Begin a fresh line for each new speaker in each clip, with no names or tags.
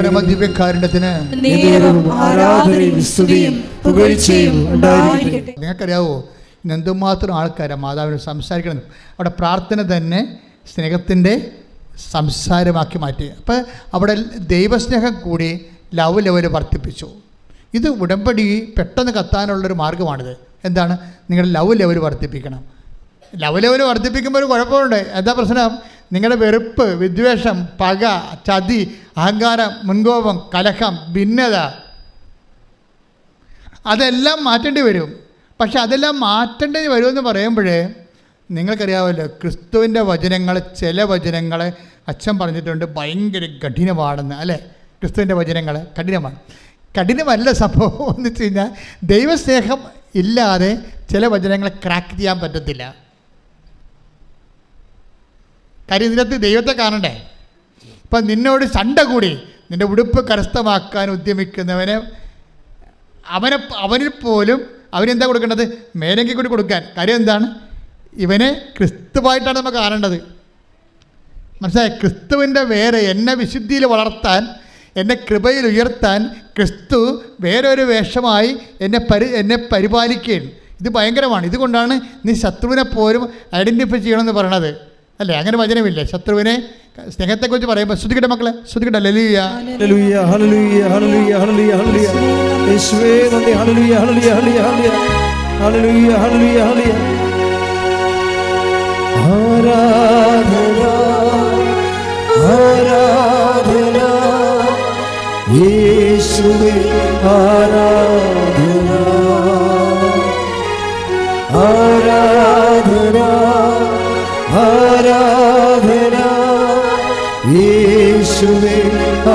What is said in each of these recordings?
പരമദിവ്യകാരുണ്യത്തിന് നിങ്ങൾക്കറിയാവോ എന്തുമാത്രം ആൾക്കാരാണ് മാതാവിന് സംസാരിക്കണം. അവിടെ പ്രാർത്ഥന തന്നെ സ്നേഹത്തിൻ്റെ സംസാരമാക്കി മാറ്റി. അപ്പോൾ അവിടെ ദൈവസ്നേഹം കൂടി ലവ് ലെവൽ വർദ്ധിപ്പിച്ചു. ഇത് ഉടമ്പടി പെട്ടെന്ന് കത്താനുള്ളൊരു മാർഗ്ഗമാണിത്. എന്താണ്? നിങ്ങളുടെ ലവ് ലെവൽ വർദ്ധിപ്പിക്കണം. ലവ് ലെവൽ വർദ്ധിപ്പിക്കുമ്പോൾ ഒരു കുഴപ്പമുണ്ട്. എന്താ പ്രശ്നം? നിങ്ങളുടെ വെറുപ്പ്, വിദ്വേഷം, പക, ചതി, അഹങ്കാരം, മുൻകോപം, കലഹം, ഭിന്നത അതെല്ലാം മാറ്റേണ്ടി വരും. പക്ഷെ അതെല്ലാം മാറ്റേണ്ടി വരുമെന്ന് പറയുമ്പോഴേ നിങ്ങൾക്കറിയാമല്ലോ, ക്രിസ്തുവിൻ്റെ വചനങ്ങൾ, ചില വചനങ്ങൾ അച്ഛൻ പറഞ്ഞിട്ടുണ്ട് ഭയങ്കര കഠിനമാണെന്ന്. അല്ലേ? ക്രിസ്തുവിൻ്റെ വചനങ്ങൾ കഠിനമാണ്. കഠിനമല്ല സംഭവം എന്ന് വെച്ച് കഴിഞ്ഞാൽ ദൈവസ്നേഹം ഇല്ലാതെ ചില വചനങ്ങളെ ക്രാക്ക് ചെയ്യാൻ പറ്റത്തില്ല. കാര്യം ഇതിനകത്ത് ദൈവത്തെ കാണണ്ടേ. ഇപ്പം നിന്നോട് സണ്ട കൂടി നിൻ്റെ ഉടുപ്പ് കരസ്ഥമാക്കാൻ ഉദ്യമിക്കുന്നവന് അവനിൽ പോലും അവനെന്താ കൊടുക്കേണ്ടത്? മേലെങ്കിൽ കൂടി കൊടുക്കാൻ. കാര്യം എന്താണ്? ഇവനെ ക്രിസ്തുവായിട്ടാണ് നമ്മൾ കാണേണ്ടത്. മനസ്സിലായി? ക്രിസ്തുവിൻ്റെ വേറെ എന്നെ വിശുദ്ധിയിൽ വളർത്താൻ, എന്നെ കൃപയിൽ ഉയർത്താൻ ക്രിസ്തു വേറൊരു വേഷമായി എന്നെ പരിപാലിക്കുകയാണ്. ഇത് ഭയങ്കരമാണ്. ഇതുകൊണ്ടാണ് നീ ശത്രുവിനെ പോലും ഐഡൻറ്റിഫൈ ചെയ്യണമെന്ന് പറയണത്. അല്ലേ? അങ്ങനെ വചനമില്ലേ? ശത്രുവിനെ സ്നേഹത്തെക്കുറിച്ച് പറയുമ്പോൾ ശ്രദ്ധിക്കട്ടെ മക്കളെ, ശ്രദ്ധിക്കട്ടെ. ഹല്ലേലൂയ ഹല്ലേലൂയ ഹല്ലേലൂയ ഹല്ലേലൂയ ഹല്ലേലൂയ ഹല്ലേലൂയ യേശുവേ നന്ദി. ഹല്ലേലൂയ ഹല്ലേലൂയ ഹല്ലേലൂയ ഹല്ലേലൂയ ഹല്ലേലൂയ ഹല്ലേലൂയ. ആരാധന ആരാധന യേശുവേ ആരാധന ആരാധന ആരാധന യേശുവേ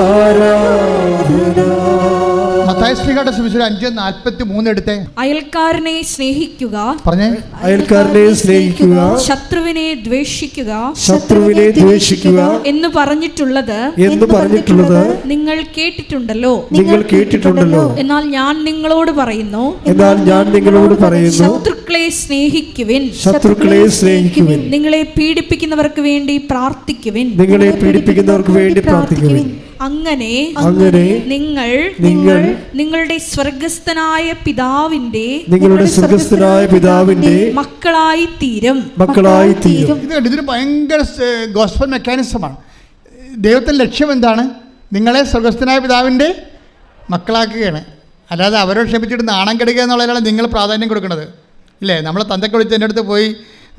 ആരാധന. മത്തായി ശ്രീകയുടെ സുവിശേഷം 5:43 എടുത്തേ.
അയൽക്കാരനെ സ്നേഹിക്കുക,
പറഞ്ഞേ, അയൽക്കാരനെ സ്നേഹിക്കുക,
ശത്രുവിനെ ദ്വേഷിക്കുക,
ശത്രുവിനെ ദ്വേഷിക്കുക
എന്ന് പറഞ്ഞിട്ടുള്ളത് നിങ്ങൾ കേട്ടിട്ടുണ്ടല്ലോ. എന്നാൽ ഞാൻ നിങ്ങളോട് പറയുന്നു, ശത്രുക്കളെ സ്നേഹിക്കുവിൻ, നിങ്ങളെ പീഡിപ്പിക്കുന്നവർക്ക് വേണ്ടി പ്രാർത്ഥിക്കുവിൻ, അങ്ങനെ നിങ്ങൾ നിങ്ങളുടെ സ്വർഗ്ഗസ്ഥനായ പിതാവിന്റെ മക്കളായി തീരും.
ഇതിന് ഭയങ്കര ഗോസ്പൽ മെക്കാനിസമാണ്. ദൈവത്തിന്റെ ലക്ഷ്യം എന്താണ്? നിങ്ങളെ സ്വർഗ്ഗസ്ഥനായ പിതാവിന്റെ മക്കളാക്കുകയാണ്. അല്ലാതെ അവരോട് ക്ഷമിച്ചിട്ട് നാണം കെടുക്കുക എന്നുള്ളതിനാണ് നിങ്ങൾ പ്രാധാന്യം കൊടുക്കുന്നത്. ഇല്ലേ? നമ്മളെ തന്തയ്ക്ക് വിളിച്ച് എൻ്റെ അടുത്ത് പോയി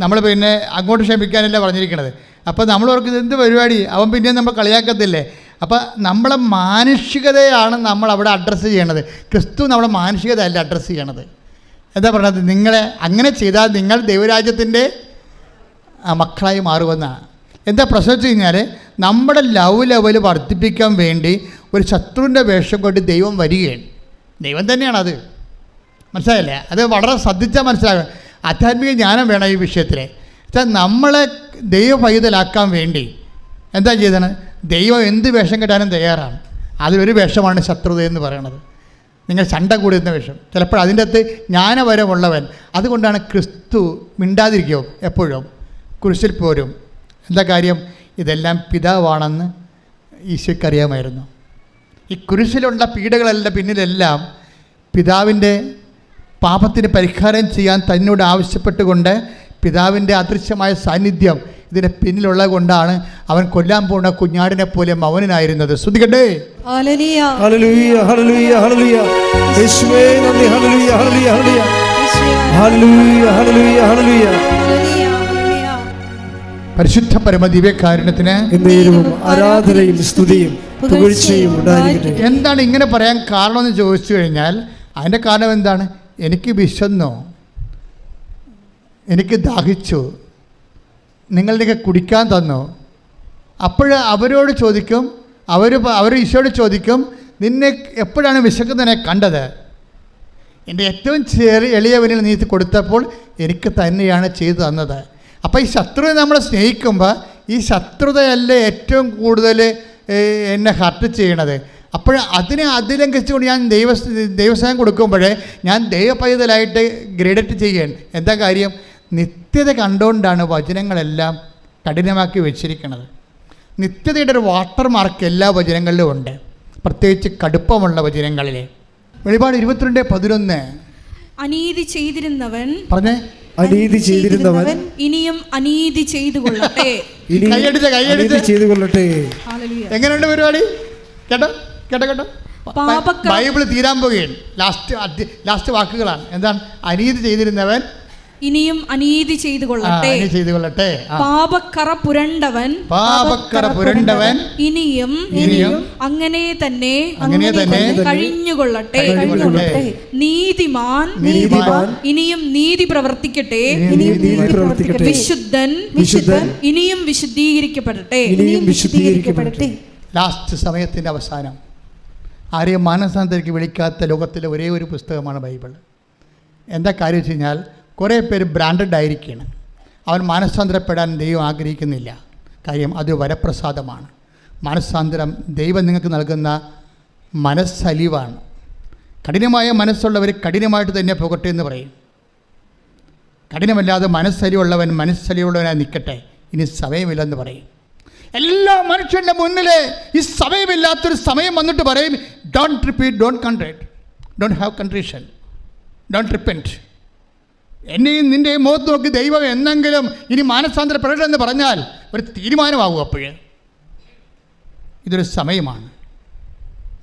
നമ്മൾ പിന്നെ അങ്ങോട്ട് ക്ഷമിക്കാനല്ല പറഞ്ഞിരിക്കണത്. അപ്പോൾ നമ്മൾ ഓർക്കുന്നത് എന്ത് പരിപാടി, അവൻ പിന്നെയും നമ്മൾ കളിയാക്കത്തില്ലേ? അപ്പോൾ നമ്മളെ മാനുഷികതയാണ് നമ്മൾ അവിടെ അഡ്രസ്സ് ചെയ്യണത്. ക്രിസ്തു നമ്മുടെ മാനുഷികത അല്ല അഡ്രസ്സ് ചെയ്യണത്. എന്താ പറയുന്നത്? നിങ്ങളെ അങ്ങനെ ചെയ്താൽ നിങ്ങൾ ദൈവരാജ്യത്തിൻ്റെ മക്കളായി മാറുമെന്നാണ്. എന്താ പ്രശ്നം വെച്ച് കഴിഞ്ഞാൽ നമ്മുടെ ലവ് ലെവൽ വർദ്ധിപ്പിക്കാൻ വേണ്ടി ഒരു ശത്രുവിൻ്റെ വേഷം കൊണ്ട് ദൈവം വരികയാണ്. ദൈവം തന്നെയാണത്. മനസ്സിലായില്ലേ? അത് വളരെ ശ്രദ്ധിച്ചാൽ മനസ്സിലാകും. ആധ്യാത്മിക ജ്ഞാനം വേണം ഈ വിഷയത്തിൽ. വെച്ചാൽ നമ്മളെ ദൈവ പൈതലാക്കാൻ വേണ്ടി എന്താ ചെയ്തത്? ദൈവം എന്ത് വേഷം കെട്ടാനും തയ്യാറാണ്. അതിലൊരു വേഷമാണ് ശത്രുത എന്ന് പറയുന്നത്. നിങ്ങൾ ചണ്ട കൂടുന്ന വേഷം. ചിലപ്പോൾ അതിൻ്റെ അകത്ത് ജ്ഞാനപരമുള്ളവൻ. അതുകൊണ്ടാണ് ക്രിസ്തു മിണ്ടാതിരിക്കും എപ്പോഴും, കുരിശിൽ പോരും. എന്താ കാര്യം? ഇതെല്ലാം പിതാവാണെന്ന് ഈശോയ്ക്കറിയാമായിരുന്നു. ഈ കുരിശിലുള്ള പീഡകളെല്ലാം പിന്നിലെല്ലാം പിതാവിൻ്റെ പാപത്തിന് പരിഹാരം ചെയ്യാൻ തന്നോട് ആവശ്യപ്പെട്ടുകൊണ്ട് പിതാവിൻ്റെ അദൃശ്യമായ സാന്നിധ്യം ഇതിൻ്റെ പിന്നിലുള്ളത് കൊണ്ടാണ് അവൻ കൊല്ലാൻ പോകുന്ന കുഞ്ഞാടിനെ പോലെ മൗനനായിരുന്നത്. ശ്രദ്ധിക്കട്ടെ. പരിശുദ്ധ പരമദിവ്യകാരുണ്യത്തിന് ആരാധനയും സ്തുതിയും പുകഴ്ചയും ഉണ്ടായിരിക്കട്ടെ. എന്താണ് ഇങ്ങനെ പറയാൻ കാരണമെന്ന് ചോദിച്ചു കഴിഞ്ഞാൽ അതിൻ്റെ കാരണം എന്താണ്? എനിക്ക് വിശന്നോ, എനിക്ക് ദാഹിച്ചു, നിങ്ങളിലേക്ക് കുടിക്കാൻ തന്നോ? അപ്പോൾ അവരോട് ചോദിക്കും, അവർ ഈശോയോട് ചോദിക്കും, നിന്നെ എപ്പോഴാണ് വിശക്കുന്നതിനെ കണ്ടത്? എൻ്റെ ഏറ്റവും എളിയവനിൽ നീ കൊടുത്തപ്പോൾ എനിക്ക് തന്നെയാണ് ചെയ്തു തന്നത്. അപ്പോൾ ഈ ശത്രുവിനെ നമ്മൾ സ്നേഹിക്കുമ്പോൾ ഈ ശത്രുതയല്ലേ ഏറ്റവും കൂടുതൽ എന്നെ ഹർട്ട് ചെയ്യണത്. അപ്പോൾ അതിനെ അതിലംഘിച്ചുകൊണ്ട് ഞാൻ ദൈവസ്നേഹം കൊടുക്കുമ്പോൾ ഞാൻ ദൈവപൈതലായിട്ട് ഗ്രേഡറ്റ് ചെയ്യുകയാണ്. എന്താ കാര്യം? നിത്യത കണ്ടുകൊണ്ടാണ് വചനങ്ങളെല്ലാം കഠിനമാക്കി വെച്ചിരിക്കുന്നത്. നിത്യതയുടെ ഒരു വാട്ടർ മാർക്ക് എല്ലാ വചനങ്ങളിലും ഉണ്ട്. പ്രത്യേകിച്ച് കടുപ്പമുള്ള വചനങ്ങളിലെ. വെളിപാട് 22:11
അനീതി ചെയ്തിരുന്നവൻ
പറഞ്ഞേ,
അനീതി ചെയ്തിരുന്നവൻ
ഇനിയും അനീതി ചെയ്തു കൊള്ളട്ടെ.
കൈയടിച്ച്
ചെയ്തു കൊള്ളട്ടെ.
ഹല്ലേലൂയ.
എങ്ങനെയുണ്ട് പരിപാടി? കേട്ടോ കേട്ടോ കേട്ടോ. ബൈബിള് തീരാൻ പോകുകയാണ്. ലാസ്റ്റ് വാക്കുകളാണ്. എന്താണ്? അനീതി ചെയ്തിരുന്നവൻ
ഇനിയും അനീതി ചെയ്തു കൊള്ളട്ടെ.
ചെയ്തു കൊള്ളട്ടെ.
പാപക്കറ പുരണ്ടവൻ ഇനിയും അങ്ങനെ തന്നെ കഴിഞ്ഞുകൊള്ളട്ടെ. നീതിമാൻ ഇനിയും നീതി പ്രവർത്തിക്കട്ടെ. വിശുദ്ധൻ ഇനിയും വിശുദ്ധീകരിക്കപ്പെടട്ടെ.
ലാസ്റ്റ് സമയത്തിന്റെ അവസാനം ആരെയും മാനസാന്തരയ്ക്ക് വിളിക്കാത്ത ലോകത്തിലെ ഒരേ ഒരു പുസ്തകമാണ് ബൈബിൾ. എന്താ കാര്യം വെച്ച് കഴിഞ്ഞാൽ, കുറേ പേര് ബ്രാൻഡഡ് ആയിരിക്കുകയാണ്. അവൻ മാനസാന്തരപ്പെടാൻ ദൈവം ആഗ്രഹിക്കുന്നില്ല. കാര്യം അത് വരപ്രസാദമാണ്. മാനസാന്തരം ദൈവം നിങ്ങൾക്ക് നൽകുന്ന മനസ്സലിവാണ്. കഠിനമായ മനസ്സുള്ളവർ കഠിനമായിട്ട് തന്നെ പോകട്ടെ എന്ന് പറയും. കഠിനമല്ലാതെ മനസ്സലിവുള്ളവനായി നിൽക്കട്ടെ, ഇനി സമയമില്ലെന്ന് പറയും. എല്ലാ മനുഷ്യൻ്റെ മുന്നിൽ ഈ സമയമില്ലാത്തൊരു സമയം വന്നിട്ട് പറയും, don't repeat, don't contrite, don't have contrition, don't repent. എന്നെയും നിൻ്റെയും മുഖത്ത് നോക്കി ദൈവം എന്നെങ്കിലും ഇനി മാനസാന്തരപ്പെടണമെന്ന് പറഞ്ഞാൽ ഒരു തീരുമാനമാകും. അപ്പോഴേ ഇതൊരു സമയമാണ്.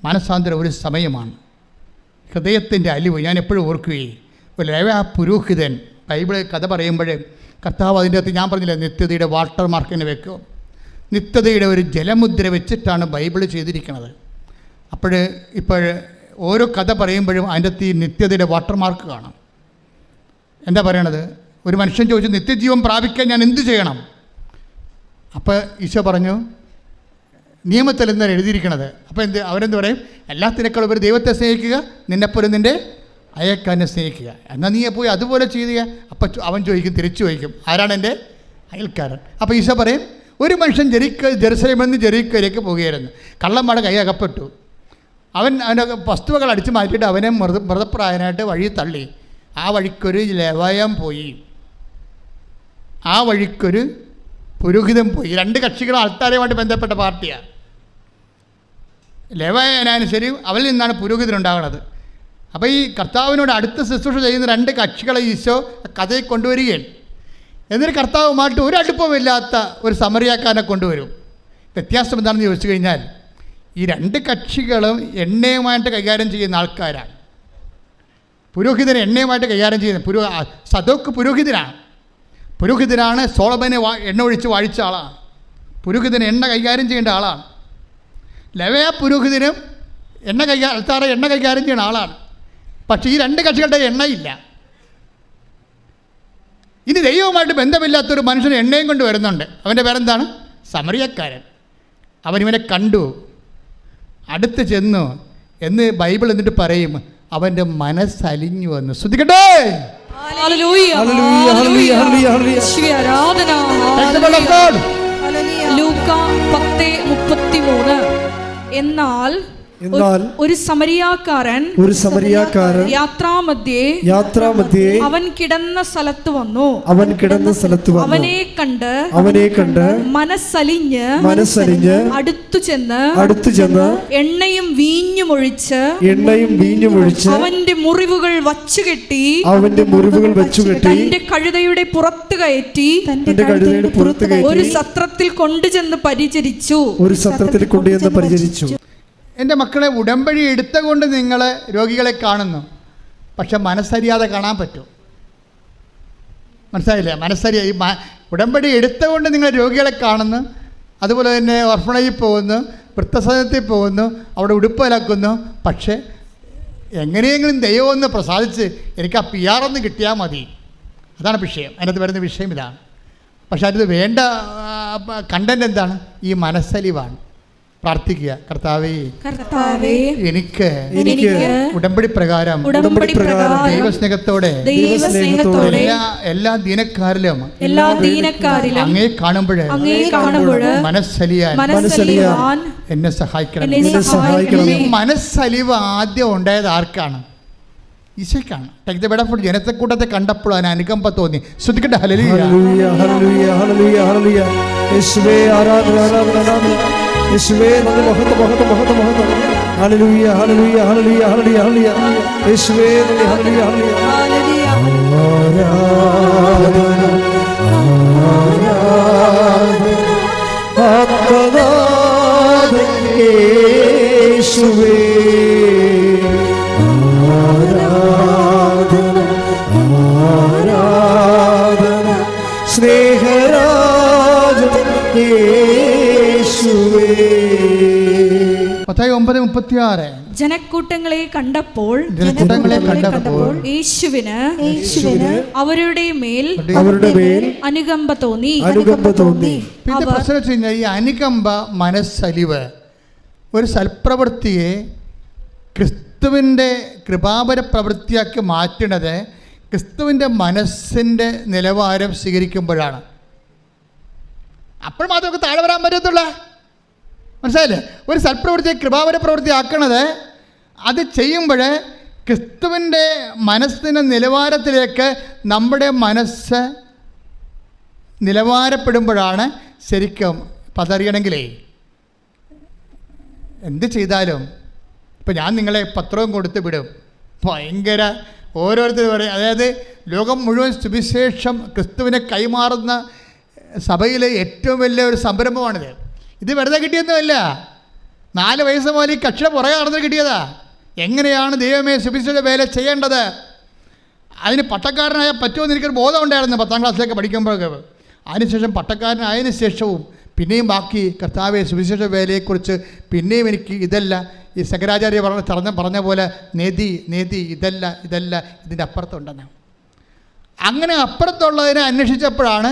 മാനസാന്തരം ഒരു സമയമാണ്. ഹൃദയത്തിൻ്റെ അലിവ് ഞാൻ എപ്പോഴും ഓർക്കുകയും, ഒരു ലേവ്യ പുരോഹിതൻ ബൈബിളിൽ കഥ പറയുമ്പോൾ കർത്താവ് അതിൻ്റെ അകത്ത്, ഞാൻ പറഞ്ഞില്ല, നിത്യതയുടെ വാട്ടർ മാർക്കിന് വെക്കും. നിത്യതയുടെ ഒരു ജലമുദ്ര വെച്ചിട്ടാണ് ബൈബിൾ ചെയ്തിരിക്കുന്നത്. ഇപ്പോൾ ഓരോ കഥ പറയുമ്പോഴും അതിൻ്റെ അകത്ത് ഈ നിത്യതയുടെ വാട്ടർ മാർക്ക് കാണാം. എന്താ പറയണത്? ഒരു മനുഷ്യൻ ചോദിച്ചു, നിത്യജീവൻ പ്രാപിക്കാൻ ഞാൻ എന്ത് ചെയ്യണം? അപ്പോൾ ഈശോ പറഞ്ഞു, നിയമത്തിൽ എന്താണ് എഴുതിയിരിക്കണത്? അപ്പോൾ അവരെന്ത് പറയും? എല്ലാത്തിനേക്കാളും ഉപരി ദൈവത്തെ സ്നേഹിക്കുക, നിന്നെപ്പോലും നിൻ്റെ അയൽക്കാരനെ സ്നേഹിക്കുക. എന്നാൽ നീ പോയി അതുപോലെ ചെയ്യുക. അപ്പം അവൻ ചോദിക്കും, തിരിച്ചു ചോദിക്കും, ആരാണ് എൻ്റെ അയൽക്കാരൻ? അപ്പോൾ ഈശോ പറയും, ഒരു മനുഷ്യൻ ജെറുസലേമിൽ നിന്ന് ജെറീക്കോയിലേക്ക് പോകുകയായിരുന്നു. കള്ളന്മാരുടെ കൈ അകപ്പെട്ടു. അവൻ്റെ വസ്തുവകൾ അടിച്ചു മാറ്റിയിട്ട് അവനെ മൃതപ്രായനായിട്ട് വഴി തള്ളി. ആ വഴിക്കൊരു ലേവായം പോയി, ആ വഴിക്കൊരു പുരോഹിതൻ പോയി. രണ്ട് കക്ഷികളും ആൾക്കാരുമായിട്ട് ബന്ധപ്പെട്ട പാർട്ടിയാണ്. ലേവായനായാലും ശരി, അവരിൽ നിന്നാണ് പുരോഹിതനുണ്ടാകുന്നത്. അപ്പോൾ ഈ കർത്താവിനോട് അടുത്ത ശുശ്രൂഷ ചെയ്യുന്ന രണ്ട് കക്ഷികളെ ഈശോ കഥയിൽ കൊണ്ടുവരികയാണ്. എന്നിട്ട് കർത്താവുമായിട്ട് ഒരു അടുപ്പമില്ലാത്ത ഒരു സമറിയാക്കാരനെ കൊണ്ടുവരും. വ്യത്യാസം എന്താണെന്ന് ചോദിച്ചു കഴിഞ്ഞാൽ, ഈ രണ്ട് കക്ഷികളും എണ്ണയുമായിട്ട് കൈകാര്യം ചെയ്യുന്ന ആൾക്കാരാണ്. പുരോഹിതനെ എണ്ണയുമായിട്ട് കൈകാര്യം ചെയ്യുന്ന സദോക്ക് പുരോഹിതനാണ് സോളമനെ എണ്ണ ഒഴിച്ച് വാഴിച്ച ആളാണ്. പുരോഹിതന് എണ്ണ കൈകാര്യം ചെയ്യേണ്ട ആളാണ്. ലേവ്യ പുരോഹിതനും എണ്ണ കൈകാര്യം ചെയ്യുന്ന ആളാണ്. പക്ഷേ ഈ രണ്ട് കക്ഷികളുടെ എണ്ണയില്ല. ഇനി ദൈവവുമായിട്ട് ബന്ധമില്ലാത്തൊരു മനുഷ്യന് എണ്ണയും കൊണ്ട് വരുന്നുണ്ട്. അവൻ്റെ പേരെന്താണ്? സമറിയക്കാരൻ. അവനിവനെ കണ്ടു, അടുത്ത് ചെന്നു എന്ന് ബൈബിൾ എന്നിട്ട് പറയും, അവൻ്റെ മനസ്സലിഞ്ഞു വന്നു. ശ്രദ്ധിക്കട്ടെ.
ലൂക്കാ 10:33. എന്നാൽ ഒരു സമരിയാക്കാരൻ യാത്രാമധ്യേ അവൻ കിടന്ന സ്ഥലത്ത് വന്നു. അവനെ കണ്ട് മനസ്സലിഞ്ഞ് അടുത്തു ചെന്ന് എണ്ണയും വീഞ്ഞും ഒഴിച്ച് അവന്റെ മുറിവുകൾ വച്ചുകെട്ടി തന്റെ കഴുതയുടെ പുറത്ത് കയറ്റി ഒരു സത്രത്തിൽ കൊണ്ടുചെന്ന് പരിചരിച്ചു.
എൻ്റെ മക്കളെ, ഉടമ്പടി എടുത്തുകൊണ്ട് നിങ്ങൾ രോഗികളെ കാണുന്നു, പക്ഷെ മനസ്സറിയാതെ കാണാൻ പറ്റും. മനസ്സിലായില്ലേ? ഈ ഉടമ്പടി എടുത്തുകൊണ്ട് നിങ്ങൾ രോഗികളെ കാണുന്നു, അതുപോലെ തന്നെ ഓർഫണേജിൽ പോകുന്നു, വൃദ്ധസദനത്തിൽ പോകുന്നു, അവിടെ ഉടുപ്പിലാക്കുന്നു. പക്ഷേ എങ്ങനെയെങ്കിലും ദൈവം ഒന്ന് പ്രസാദിച്ച് എനിക്ക് ആ PR ഒന്ന് കിട്ടിയാൽ മതി. അതാണ് വിഷയം. അതിനകത്ത് വരുന്ന വിഷയം ഇതാണ്. പക്ഷെ അതിന് വേണ്ട കണ്ടന്റ് എന്താണ്? ഈ മനസ്സലിവാണ്. പ്രാർത്ഥിക്കുക, കർത്താവേ എനിക്ക് ഉടമ്പടി പ്രകാരം ദൈവസ്നേഹത്തോടെ എല്ലാ ദീനക്കാരിലും അങ്ങേ കാണുമ്പോൾ മനസ്സലിയാൻ എന്നെ സഹായിക്കണം. മനസ്സലിവ് ആദ്യം ഉണ്ടായത് ആർക്കാണ്? ഈശോയ്ക്കാണ്. ടേക്ക് ദ ബെഡ് ഓഫ് ജനത്തെക്കൂട്ടത്തെ കണ്ടപ്പോൾ അതിന് അനുകമ്പ തോന്നി. ശ്രദ്ധിക്കട്ടെ. ഹല്ലേലൂയ, ഹല്ലേലൂയ, ഹല്ലേലൂയ, ഹല്ലേലൂയ. യേശുവേ ആരാധന, ആരാധന, യേശുവേ നന്ദി, മഹത്വം, മഹത്വം, മഹത്വം, മഹത്വം.
ഹല്ലേലൂയ ഹല്ലേലൂയ ഹല്ലേലൂയ ഹല്ലേലൂയ ഹല്ലേലൂയ യേശുവേ നന്ദി ഹല്ലേലൂയ ഹല്ലേലൂയ ആരാധന ആരാധന ആത്മനാഥൻ യേശുവേ ആരാധന ആരാധന സ്നേഹരാജൻ യേശുവേ.
മത്തായി 9:36
ജനക്കൂട്ടങ്ങളെ കണ്ടപ്പോൾ യേശുവിന് അവരുടെ മേൽ അനുകമ്പ തോന്നി.
പിന്നെ പ്രശ്നം വെച്ച് കഴിഞ്ഞാൽ ഈ അനുകമ്പ, മനസ്സലിവ്, ഒരു സൽപ്രവൃത്തിയെ ക്രിസ്തുവിൻ്റെ കൃപാപര പ്രവൃത്തിയാക്കി മാറ്റുന്നത് ക്രിസ്തുവിൻ്റെ മനസ്സിൻ്റെ നിലവാരം സ്വീകരിക്കുമ്പോഴാണ്. അപ്പോൾ മാത്രമേ താഴെ വരാൻ പറ്റത്തുള്ള. മനസ്സിലായില്ലേ? ഒരു സൽപ്രവൃത്തിയെ കൃപാപര പ്രവൃത്തി ആക്കണത് അത് ചെയ്യുമ്പോൾ ക്രിസ്തുവിൻ്റെ മനസ്സിൻ്റെ നിലവാരത്തിലേക്ക് നമ്മുടെ മനസ്സ് നിലവാരപ്പെടുമ്പോഴാണ് ശരിക്കും. അപ്പം അതറിയണമെങ്കിലേ എന്ത് ചെയ്താലും ഇപ്പം ഞാൻ നിങ്ങളെ പത്രവും കൊടുത്ത് വിടും, ഭയങ്കര ഓരോരുത്തരും പറയും. അതായത് ലോകം മുഴുവൻ സുവിശേഷം ക്രിസ്തുവിനെ കൈമാറുന്ന സഭയിലെ ഏറ്റവും വലിയ ഒരു സംരംഭമാണിത്. ഇത് വെറുതെ കിട്ടിയൊന്നുമല്ല. 4 വയസ്സ് മുതൽ ഈ കക്ഷിയുടെ പുറകെ നടന്ന് കിട്ടിയതാ. എങ്ങനെയാണ് ദൈവമേ സുവിശേഷ വേല ചെയ്യേണ്ടത്, അതിന് പട്ടക്കാരനായ പറ്റുമെന്ന് എനിക്കൊരു ബോധമുണ്ടായിരുന്നു 10ാം ക്ലാസ്സിലേക്ക് പഠിക്കുമ്പോഴൊക്കെ. അതിനുശേഷം പട്ടക്കാരനായതിനു ശേഷവും പിന്നെയും ബാക്കി കർത്താവെ സുവിശേഷ വേലയെക്കുറിച്ച് പിന്നെയും എനിക്ക് ഇതല്ല, ഈ ശങ്കരാചാര്യ പറഞ്ഞ പോലെ നേതി ഇതല്ല ഇതിൻ്റെ അപ്പുറത്തുണ്ടെന്ന്. അങ്ങനെ അപ്പുറത്തുള്ളതിനെ അന്വേഷിച്ചപ്പോഴാണ്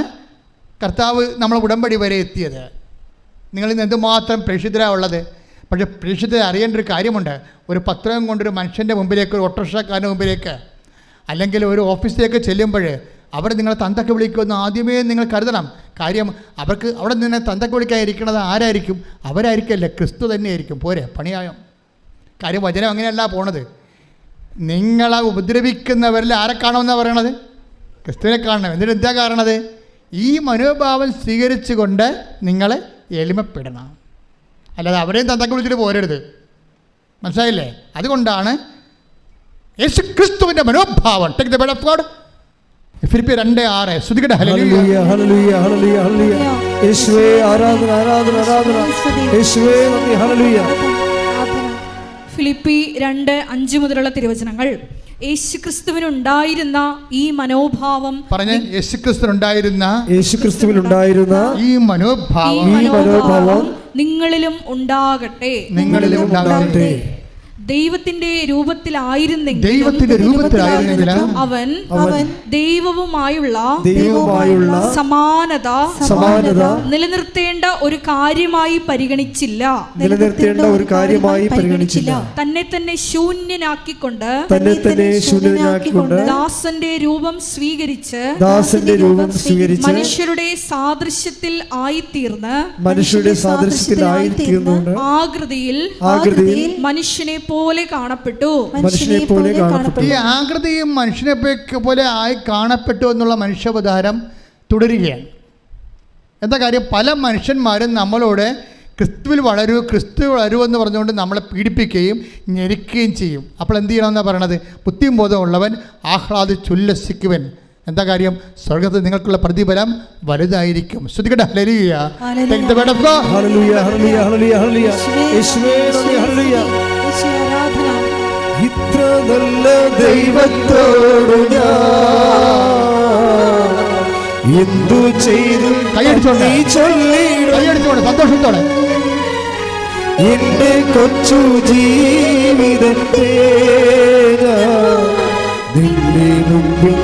കർത്താവ് നമ്മൾ ഉടമ്പടി വരെ എത്തിയത്. നിങ്ങളിന്ന് എന്തുമാത്രം പ്രേക്ഷിതരാണ് ഉള്ളത്. പക്ഷേ പ്രേക്ഷിതരെ അറിയേണ്ട ഒരു കാര്യമുണ്ട്. ഒരു പത്രം കൊണ്ടൊരു മനുഷ്യൻ്റെ മുമ്പിലേക്ക്, ഒരു ഓട്ടോറിക്ഷക്കാരൻ്റെ മുമ്പിലേക്ക്, അല്ലെങ്കിൽ ഒരു ഓഫീസിലേക്ക് ചെല്ലുമ്പോൾ അവിടെ നിങ്ങളെ തന്തക്ക് വിളിക്കുമെന്ന് ആദ്യമേ നിങ്ങൾ കരുതണം. കാര്യം അവർക്ക് അവിടെ നിന്ന് തന്തക്ക് വിളിക്കാതിരിക്കുന്നത് ആരായിരിക്കും? അവരായിരിക്കല്ലേ, ക്രിസ്തു തന്നെയായിരിക്കും. പോരെ, പണിയായോ? കാര്യം വചനം അങ്ങനെയല്ല പോണത്. നിങ്ങളെ ഉപദ്രവിക്കുന്നവരിൽ ആരെ കാണുമെന്നാണ് പറയണത്? ക്രിസ്തുവിനെ കാണണം. എന്നിട്ട് എന്താ കാണണത്? ഈ മനോഭാവം സ്വീകരിച്ചുകൊണ്ട് നിങ്ങൾ എളിമപ്പെടണം. അല്ലാതെ അവരെയും തന്തക്ക് വിളിച്ചിട്ട് പോരരുത്. മനസ്സിലായില്ലേ? അതുകൊണ്ടാണ് യേശു ക്രിസ്തുവിൻ്റെ മനോഭാവം. Take the word of God. ഫിലിപ്പിയർ 2:6 സ്തുതിക്കട്ടെ. ഹല്ലേലൂയ ഹല്ലേലൂയ ഹല്ലേലൂയ ഹല്ലേലൂയ
യേശുവേ ആരാധന ആരാധന ആരാധന യേശുവേ നന്ദി ഹല്ലേലൂയ.
ഫിലിപ്പി 2:5 മുതലുള്ള തിരുവചനങ്ങൾ. യേശുക്രിസ്തുവിനുണ്ടായിരുന്ന ഈ മനോഭാവം പറഞ്ഞ്
യേശുക്രിസ്തുവിനുണ്ടായിരുന്ന
ഈ മനോഭാവം
നിങ്ങളിലും ഉണ്ടാകട്ടെ. ദൈവത്തിന്റെ രൂപത്തിലായിരുന്നെങ്കിൽ അവൻ ദൈവവുമായുള്ള സമാനത നിലനിർത്തേണ്ട ഒരു കാര്യമായി പരിഗണിച്ചില്ല. തന്നെ തന്നെ ശൂന്യനാക്കിക്കൊണ്ട് ദാസന്റെ രൂപം സ്വീകരിച്ച് മനുഷ്യരുടെ സാദൃശ്യത്തിൽ ആയിത്തീർന്ന് ആകൃതിയിൽ മനുഷ്യനെ പോലെ കാണപ്പെട്ടു.
ഈ ആകൃതിയും മനുഷ്യനെ പോലെ ആയി കാണപ്പെട്ടു എന്നുള്ള മനുഷ്യാവതാരം തുടരുകയാണ്. എന്താ കാര്യം? പല മനുഷ്യന്മാരും നമ്മളോട് ക്രിസ്തുവിൽ വളരൂ എന്ന് പറഞ്ഞുകൊണ്ട് നമ്മളെ പീഡിപ്പിക്കുകയും ഞെരുക്കുകയും ചെയ്യും. അപ്പോൾ എന്ത് ചെയ്യണമെന്നാണ് പറയണത്? ബുദ്ധിയും ബോധമുള്ളവൻ ആഹ്ലാദിച്ചുല്ലസിക്കുവൻ. എന്താ കാര്യം? സ്വർഗ്ഗത്തിൽ നിങ്ങൾക്കുള്ള പ്രതിഫലം വലുതായിരിക്കും. ശ്രദ്ധിക്കട്ടെ. ഹല്ലേലൂയ. Take the word of God.
ഹല്ലേലൂയ ഹല്ലേലൂയ ഹല്ലേലൂയ ഹല്ലേലൂയ യേശുവേ നന്ദി ഹല്ലേലൂയ. ഇത്ര നല്ല ദൈവത്തോട് ഞാൻ എന്തു ചെയ്തു
കൈയടിച്ചോണ്ട് സന്തോഷത്തോടെ
എന്റെ കൊച്ചു ജീവിതത്തെ നിന്റെ മുമ്പിൽ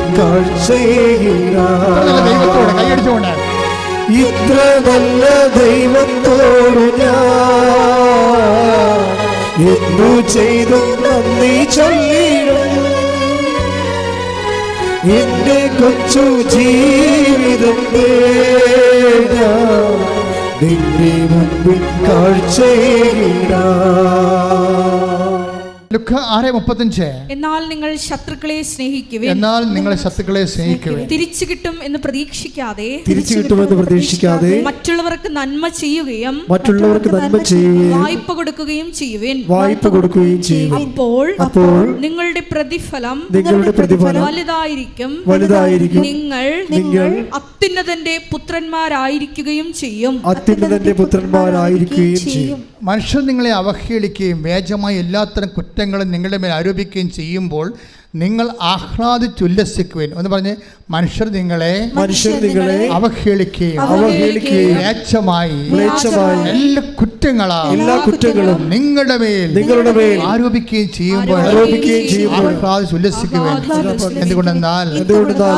ദൈവത്തോടെ കൈയടിച്ചോണ്ട്
ഇത്ര നല്ല ദൈവത്തോട് ഞാൻ എന്തു ചെയ്തു നന്ദി ചൊല്ലിടും. എന്റെ കൊച്ചു ജീവിതത്തെ നിന്റെ മുമ്പിൽ കാഴ്ചയിടാം.
ലുക്ക 6:35.
എന്നാൽ നിങ്ങൾ ശത്രുക്കളെ സ്നേഹിക്കുവിൻ,
എന്നാൽ നിങ്ങൾ ശത്രുക്കളെ സ്നേഹിക്കുവിൻ.
തിരിച്ചു കിട്ടും എന്ന് പ്രതീക്ഷിക്കാതെ മറ്റുള്ളവർക്ക് നന്മ ചെയ്യുകയും വായ്പ കൊടുക്കുകയും ചെയ്യുവിൻ. അപ്പോൾ നിങ്ങളുടെ പ്രതിഫലം വലുതായിരിക്കും, നിങ്ങൾ അത്യുന്നതന്റെ പുത്രന്മാരായിരിക്കുകയും ചെയ്യും.
മനുഷ്യർ നിങ്ങളെ അവഹേളിക്കുകയും വ്യാജമായ എല്ലാത്തരം കുറ്റങ്ങളും നിങ്ങളുടെ മേൽ ആരോപിക്കുകയും ചെയ്യുമ്പോൾ നിങ്ങൾ ആഹ്ലാദിച്ചുല്ലസിക്കുവിൻ എന്ന് പറഞ്ഞ് മനുഷ്യർ നിങ്ങളെ അവഹേളിക്കുകയും വ്യാജമായി എല്ലാ കുറ്റങ്ങളും നിങ്ങളുടെ മേൽ ആരോപിക്കുകയും ചെയ്യുമ്പോൾ ആഹ്ലാദിച്ചുല്ലസിക്കുവിൻ. എന്തുകൊണ്ടെന്നാൽ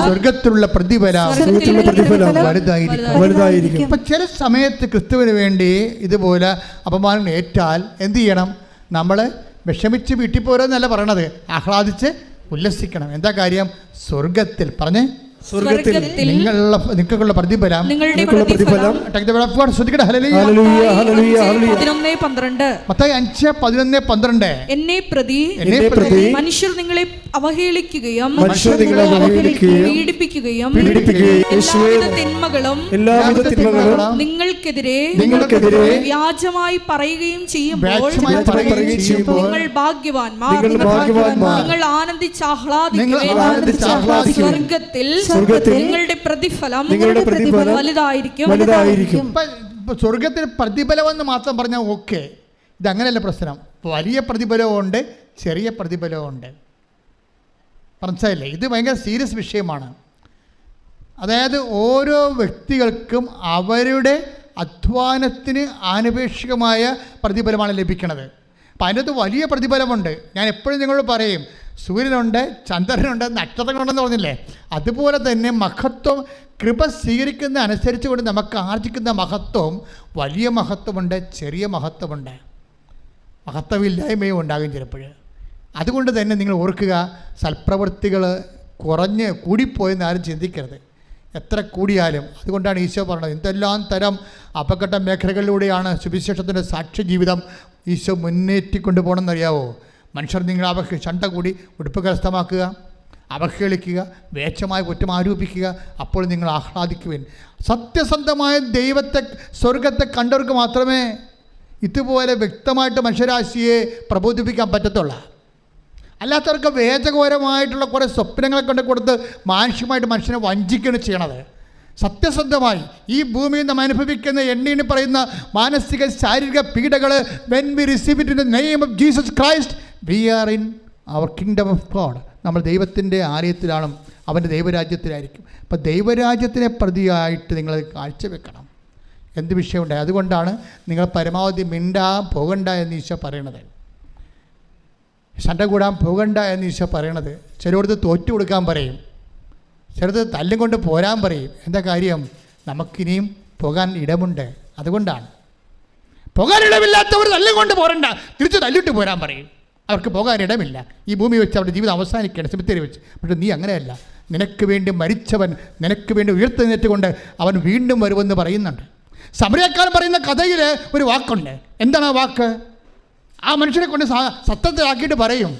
സ്വർഗത്തിലുള്ള പ്രതിഫലം വലുതായിരിക്കും. അപ്പൊ ചില സമയത്ത് ക്രിസ്തുവിന് വേണ്ടി ഇതുപോലെ അപമാനം ഏറ്റാൽ എന്ത് ചെയ്യണം? നമ്മൾ വിഷമിച്ച് വീട്ടിൽ പോരെന്നല്ല പറയണത്, ആഹ്ലാദിച്ച് ഉല്ലസിക്കണം. എന്താ കാര്യം? സ്വർഗത്തിൽ പറഞ്ഞ് നിങ്ങൾക്കുള്ള പ്രതിഫലം
എന്നെ പ്രതി മനുഷ്യർ നിങ്ങളെ അവഹേളിക്കുകയും പീഡിപ്പിക്കുകയും തിന്മകളും നിങ്ങൾക്കെതിരെ വ്യാജമായി പറയുകയും ചെയ്യുമ്പോൾ നിങ്ങൾ ഭാഗ്യവാന്മാർ, നിങ്ങൾ ആനന്ദിച്ച് ആഹ്ലാദിക്കുകയും സ്വർഗത്തിൽ നിങ്ങളുടെ പ്രതിഫലം വലുതായിരിക്കും.
സ്വർഗത്തിൽ പ്രതിഫലം എന്ന് മാത്രം പറഞ്ഞാൽ ഓക്കെ, ഇതങ്ങനെയല്ല പ്രശ്നം. വലിയ പ്രതിഫലമുണ്ട്, ചെറിയ പ്രതിഫലമുണ്ട്. മനസ്സിലായില്ലേ? ഇത് ഭയങ്കര സീരിയസ് വിഷയമാണ്. അതായത് ഓരോ വ്യക്തികൾക്കും അവരുടെ അധ്വാനത്തിന് ആനുപേക്ഷികമായ പ്രതിഫലമാണ് ലഭിക്കുന്നത്. അപ്പം അതിനകത്ത് വലിയ പ്രതിഫലമുണ്ട്. ഞാൻ എപ്പോഴും നിങ്ങളോട് പറയും, സൂര്യനുണ്ട്, ചന്ദ്രനുണ്ട്, നക്ഷത്രങ്ങളുണ്ടെന്ന് പറഞ്ഞില്ലേ, അതുപോലെ തന്നെ മഹത്വം കൃപ സ്വീകരിക്കുന്ന അനുസരിച്ച് കൊണ്ട് നമുക്ക് ആർജിക്കുന്ന മഹത്വം വലിയ മഹത്വമുണ്ട്, ചെറിയ മഹത്വമുണ്ട്, മഹത്വമില്ലായ്മയും ഉണ്ടാകും ചിലപ്പോൾ. അതുകൊണ്ട് തന്നെ നിങ്ങൾ ഓർക്കുക, സൽപ്രവൃത്തികൾ കൂടിപ്പോയെന്ന് ആരും ചിന്തിക്കരുത്, എത്ര കൂടിയാലും. അതുകൊണ്ടാണ് ഈശോ പറഞ്ഞത്, എന്തെല്ലാം തരം അപകട മേഖലകളിലൂടെയാണ് സുവിശേഷത്തിൻ്റെ സാക്ഷ്യ ജീവിതം ഈശോ മുന്നേറ്റിക്കൊണ്ട് പോകണമെന്നറിയാവോ? മനുഷ്യർ നിങ്ങൾ ചണ്ട കൂടി ഉടുപ്പ് കരസ്ഥമാക്കുക, അവഹേളിക്കുക, വേച്ചമായ കുറ്റം ആരോപിക്കുക, അപ്പോൾ നിങ്ങൾ ആഹ്ലാദിക്കുവിൻ. സത്യസന്ധമായ ദൈവത്തെ, സ്വർഗത്തെ കണ്ടവർക്ക് മാത്രമേ ഇതുപോലെ വ്യക്തമായിട്ട് മനുഷ്യരാശിയെ പ്രബോധിപ്പിക്കാൻ പറ്റത്തുള്ളൂ. അല്ലാത്തവർക്ക് വേദകപരമായിട്ടുള്ള കുറേ സ്വപ്നങ്ങളെ കൊണ്ട് കൊടുത്ത് മാനുഷികമായിട്ട് മനുഷ്യനെ വഞ്ചിക്കുകയാണ് ചെയ്യണത്. സത്യസന്ധമായി ഈ ഭൂമിയിൽ നാം അനുഭവിക്കുന്ന എണ്ണീന് പറയുന്ന മാനസിക ശാരീരിക പീഡകൾ, when we receive it in the name of Jesus Christ, we are in our kingdom of God. നമ്മൾ ദൈവത്തിൻ്റെ ആലയത്തിലാണ്, അവൻ്റെ ദൈവരാജ്യത്തിലായിരിക്കും. അപ്പം ദൈവരാജ്യത്തിനെ പ്രതിയായിട്ട് നിങ്ങൾ കാഴ്ചവെക്കണം. എന്ത് വിഷയമുണ്ടായി? അതുകൊണ്ടാണ് നിങ്ങൾ പരമാവധി പോകണ്ട എന്ന് ഈശോ പറയണത്, ശണ്ട കൂടാൻ പോകണ്ട എന്ന് ഈശോ പറയണത്. ചിലയിടത്ത് തോറ്റു കൊടുക്കാൻ പറയും, ചിലത് തല്ലും കൊണ്ട് പോരാൻ പറയും. എന്താ കാര്യം? നമുക്കിനിയും പോകാൻ ഇടമുണ്ട്. അതുകൊണ്ടാണ് പോകാൻ ഇടമില്ലാത്തവർ തല്ലും കൊണ്ട് പോരണ്ട, തിരിച്ച് തല്ലിട്ട് പോരാൻ പറയും. അവർക്ക് പോകാൻ ഇടമില്ല. ഈ ഭൂമി വെച്ച് അവരുടെ ജീവിതം അവസാനിക്കുകയാണ്, സെമിത്തേരി വെച്ച്. പക്ഷേ നീ അങ്ങനെയല്ല, നിനക്ക് വേണ്ടി മരിച്ചവൻ നിനക്ക് വേണ്ടി ഉയർത്തെഴുന്നേറ്റുകൊണ്ട് അവൻ വീണ്ടും വരുമെന്ന് പറയുന്നുണ്ട്. സമരക്കാരൻ പറയുന്ന കഥയിൽ ഒരു വാക്കുണ്ട്. എന്താണ് ആ വാക്ക്? ആ മനുഷ്യനെ കൊണ്ട് സത്യത്തിലാക്കിയിട്ട് പറയും,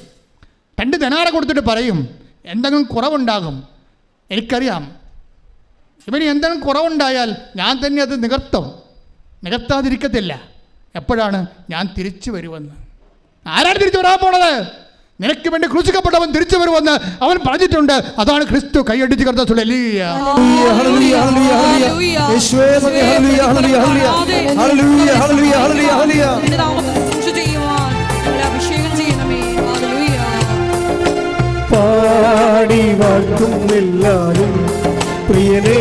2 ദിനാറ കൊടുത്തിട്ട് പറയും, എന്തെങ്കിലും കുറവുണ്ടാകും, എനിക്കറിയാം, ഇവന് എന്തെങ്കിലും കുറവുണ്ടായാൽ ഞാൻ തന്നെ അത് നികത്താതിരിക്കത്തില്ല. എപ്പോഴാണ്? ഞാൻ തിരിച്ചു വരുമെന്ന്. ആരാണ് തിരിച്ചു വരാൻ പോണത്? നിനക്ക് വേണ്ടി ക്രൂശിക്കപ്പെട്ടവൻ തിരിച്ചു വരുമെന്ന് അവൻ പറഞ്ഞിട്ടുണ്ട്. അതാണ് ക്രിസ്തു. കൈയടിച്ച് കർത്താവ്
പാടി വാഴ്ത്തുന്നെല്ലാരും, പ്രിയനേ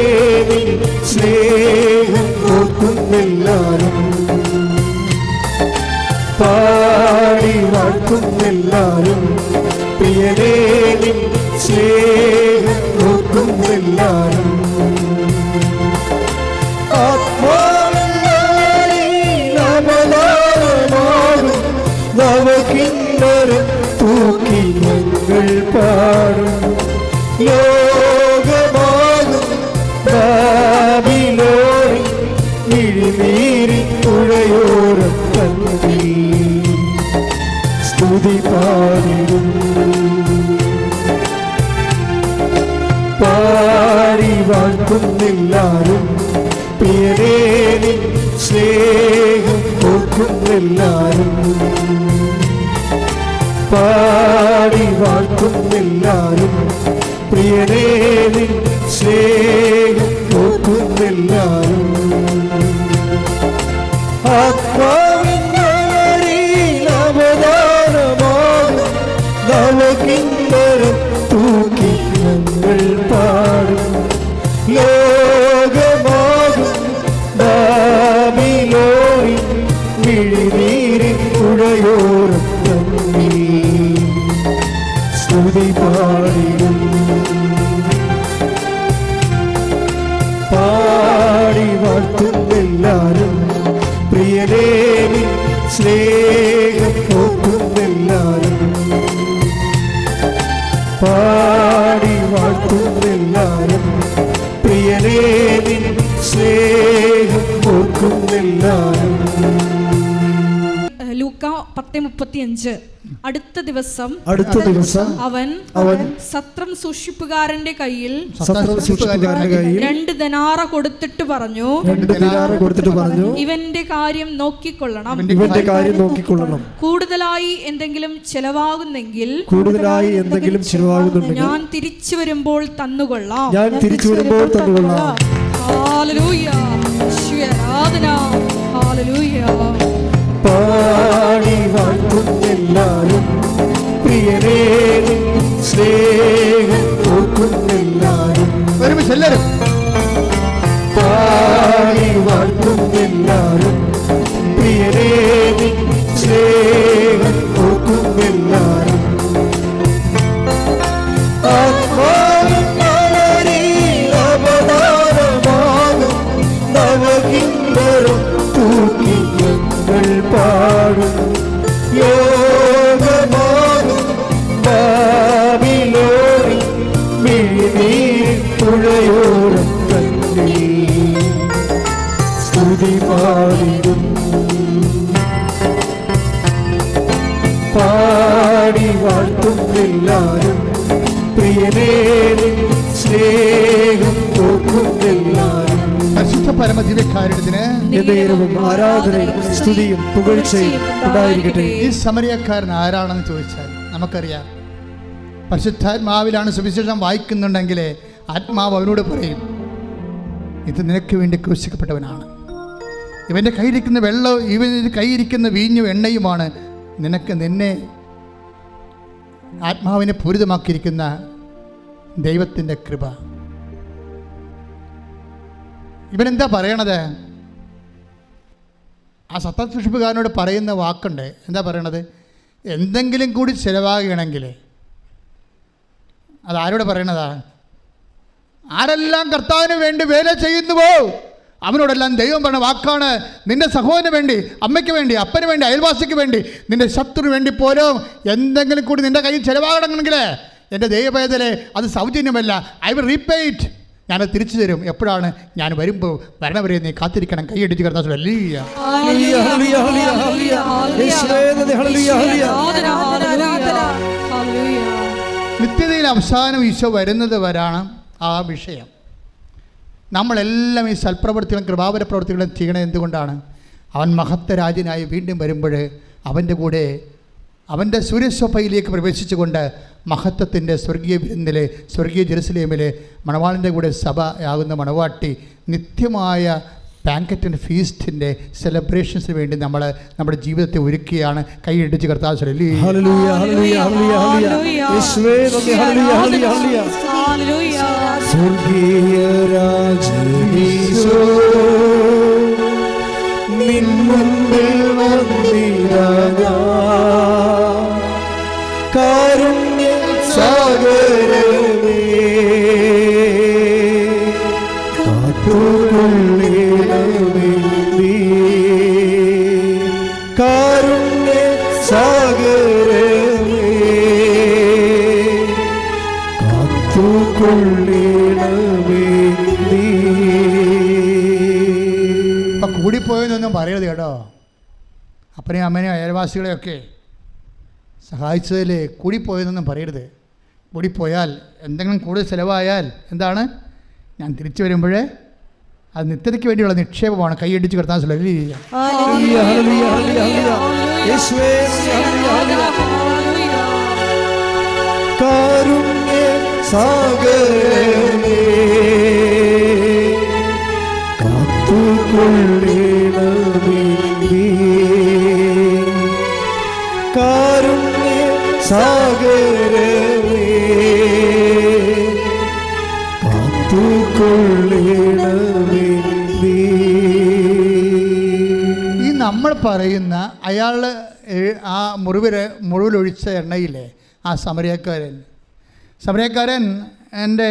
നിൻ സ്നേഹം ഓർക്കുന്നെല്ലാരും. പാടി വാഴ്ത്തുന്നെല്ലാരും, പ്രിയനേ നിൻ സ്നേഹം ഓർക്കുന്നെല്ലാരും. ആത്മാവിനാമലാരമാകും നവകിന്നരം തൂക്കി ഞങ്ങൾ പാടും. ലോകമാകും ബാബിലോണിൽ മിഴിനീരിൻ പുഴയോരം തന്നിൽ സ്തുതി പാടും. വാഴ്ത്തുന്നെല്ലാരും പ്രിയനേ നിൻ സ്നേഹം ഓർക്കുന്നെല്ലാരും പാടി വാഴ്ത്തുന്നെല്ലാരും പ്രിയനേ നിൻ സ്നേഹം ഓർക്കുന്നെല്ലാരും ആത്മാവിനവദാനമാകും നവകിന്നരം തൂക്കി ഞങ്ങൾ പാടും ലോകമാകും ബാബിലോണിൻ മിഴിനീരിൻ പുഴയോരം തമ്മിൽ സ്തുതി പാടിടും പാടി വാഴ്ത്തുന്നെല്ലാരും പ്രിയനേ നിൻ സ്നേഹം ഓർക്കുന്നെല്ലാരും പാടി വാഴ്ത്തുന്നെല്ലാരും പ്രിയനേ നിൻ സ്നേഹം ഓർക്കുന്നെല്ലാരും.
ലൂക്ക 10:35. അടുത്ത ദിവസം അവൻ സത്രം സൂക്ഷിപ്പുകാരന്റെ കയ്യിൽ
2
ദനാറ കൊടുത്തിട്ട് പറഞ്ഞു, ഇവന്റെ കാര്യം നോക്കിക്കൊള്ളണം. കൂടുതലായി എന്തെങ്കിലും ചെലവാകുന്നെങ്കിൽ ഞാൻ തിരിച്ചു വരുമ്പോൾ തന്നുകൊള്ളാം. ഹല്ലേലൂയ, ആരാധന, ഹല്ലേലൂയ.
പാടി വാഴ്ത്തുന്നെല്ലാരും പ്രിയനേ നിൻ സ്നേഹം ഓർക്കുന്നെല്ലാരും
എല്ലാവരും
പാടി വാഴ്ത്തുന്നെല്ലാരും പ്രിയനേ നിൻ സ്നേഹം ഓർക്കുന്നെല്ലാരും ആത്മാവിൻ മലരിൽ അവതാരമാകും നവകിന്നരം തൂക്കി ഞങ്ങൾ പാടും ലോകമാകും ബാബിലോണിൻ മിഴിനീരിൻ പുഴയോരം തമ്മിൽ സ്തുതി പാടിടും പാടി വാഴ്ത്തുന്നെല്ലാരും പ്രിയനേ നിൻ സ്നേഹം ഓർക്കുന്നെല്ലാരും.
പരിശുദ്ധ പരമദിവ്യകാരുണ്യത്തിന്
ആരാധനയും സ്തുതിയും പുകഴ്ചയും ഉണ്ടായിരിക്കട്ടെ.
ഈ സമരിയക്കാരൻ ആരാണെന്ന് ചോദിച്ചാൽ നമുക്കറിയാം. പരിശുദ്ധാത്മാവിലാണ് സുവിശേഷം വായിക്കുന്നുണ്ടെങ്കിൽ ആത്മാവ് അവനോട് പറയും, ഇത് നിനക്ക് വേണ്ടി ക്രൂശിക്കപ്പെട്ടവനാണ്. ഇവൻ്റെ കയ്യിരിക്കുന്ന വെള്ളം, ഇവൻ്റെ കയ്യിരിക്കുന്ന വീഞ്ഞും എണ്ണയുമാണ് നിന്നെ ആത്മാവിനെ പൂരിതമാക്കിയിരിക്കുന്ന ദൈവത്തിൻ്റെ കൃപ. ഇവനെന്താ പറയണത്? ആ സത്യസൂക്ഷിപ്പുകാരനോട് പറയുന്ന വാക്കുണ്ട്. എന്താ പറയണത്? എന്തെങ്കിലും കൂടി ചിലവാകണമെങ്കിൽ അതാരോട് പറയണതാ? ആരെല്ലാം കർത്താവിന് വേണ്ടി വേല ചെയ്യുന്നുവോ അവനോടെല്ലാം ദൈവം പറഞ്ഞ വാക്കാണ്. നിന്റെ സഹോദരന് വേണ്ടി, അമ്മയ്ക്ക് വേണ്ടി, അപ്പന് വേണ്ടി, അയൽവാസിക്ക് വേണ്ടി, നിന്റെ ശത്രുവിന് വേണ്ടി പോലും എന്തെങ്കിലും കൂടി നിന്റെ കയ്യിൽ ചിലവാകണമെങ്കിൽ എൻ്റെ ദൈവവേദന അത് സൗജന്യമല്ല. I will repay it. ഞാനത് തിരിച്ചു തരും. എപ്പോഴാണ്? ഞാൻ വരുമ്പോൾ വരണവരെ നീ കാത്തിരിക്കണം. കൈയടിച്ച് കിടന്ന നിത്യതയിൽ അവസാനം ഈശോ വരുന്നത് വരാണ് ആ വിഷയം. നമ്മളെല്ലാം ഈ സൽപ്രവർത്തികളും കൃപാപര പ്രവർത്തികളും ചെയ്യണത് എന്തുകൊണ്ടാണ്? അവൻ മഹത്വരാജനായി വീണ്ടും വരുമ്പോൾ അവൻ്റെ കൂടെ അവൻ്റെ സൂര്യശോഭയിലേക്ക് പ്രവേശിച്ചുകൊണ്ട് മഹത്വത്തിൻ്റെ സ്വർഗീയ വിരുന്നിലെ, സ്വർഗീയ ജെറുസലേമിലെ മണവാളിൻ്റെ കൂടെ സഭയാകുന്ന മണവാട്ടി നിത്യമായ ബാങ്കറ്റ് ഫീസ്റ്റിൻ്റെ സെലിബ്രേഷൻസിന് വേണ്ടി നമ്മൾ നമ്മുടെ ജീവിതത്തെ ഒരുക്കുകയാണ്. കൈയടിച്ച് കർത്താവ്
കാരുണ്യ സാഗരമേ കാത്തുകൊള്ളണമേ നീ, കാരുണ്യ സാഗരമേ കാത്തുകൊള്ളണമേ നീ.
ഇപ്പം കൂടിപ്പോയെന്നൊന്നും പറയരുത് കേട്ടോ. അപ്പനെയും അമ്മനെയും അയൽവാസികളെയൊക്കെ സഹായിച്ചതിൽ കൂടിപ്പോയതെന്നൊന്നും പറയരുത്. കൂടിപ്പോയാൽ, എന്തെങ്കിലും കൂടുതൽ ചിലവായാൽ എന്താണ്? ഞാൻ തിരിച്ചു വരുമ്പോൾ അത് നിത്യതയ്ക്ക് വേണ്ടിയുള്ള നിക്ഷേപമാണ്. കൈയടിച്ച് കിടത്താൻ ശ്രമിക്കുക.
ഹല്ലേലൂയ ഹല്ലേലൂയ ഹല്ലേലൂയ യേശുവേ ഹല്ലേലൂയ കാരുണ്യ സാഗരമേ കാത്തുകൊള്ളണമേ കാരുണ്യ സാഗരമേ കാത്തുകൊള്ളണമേ.
ഈ നമ്മൾ പറയുന്ന അയാൾ ആ മുറിവിലൊഴിച്ച എണ്ണയില്ലേ, ആ സമരക്കാരൻ എൻ്റെ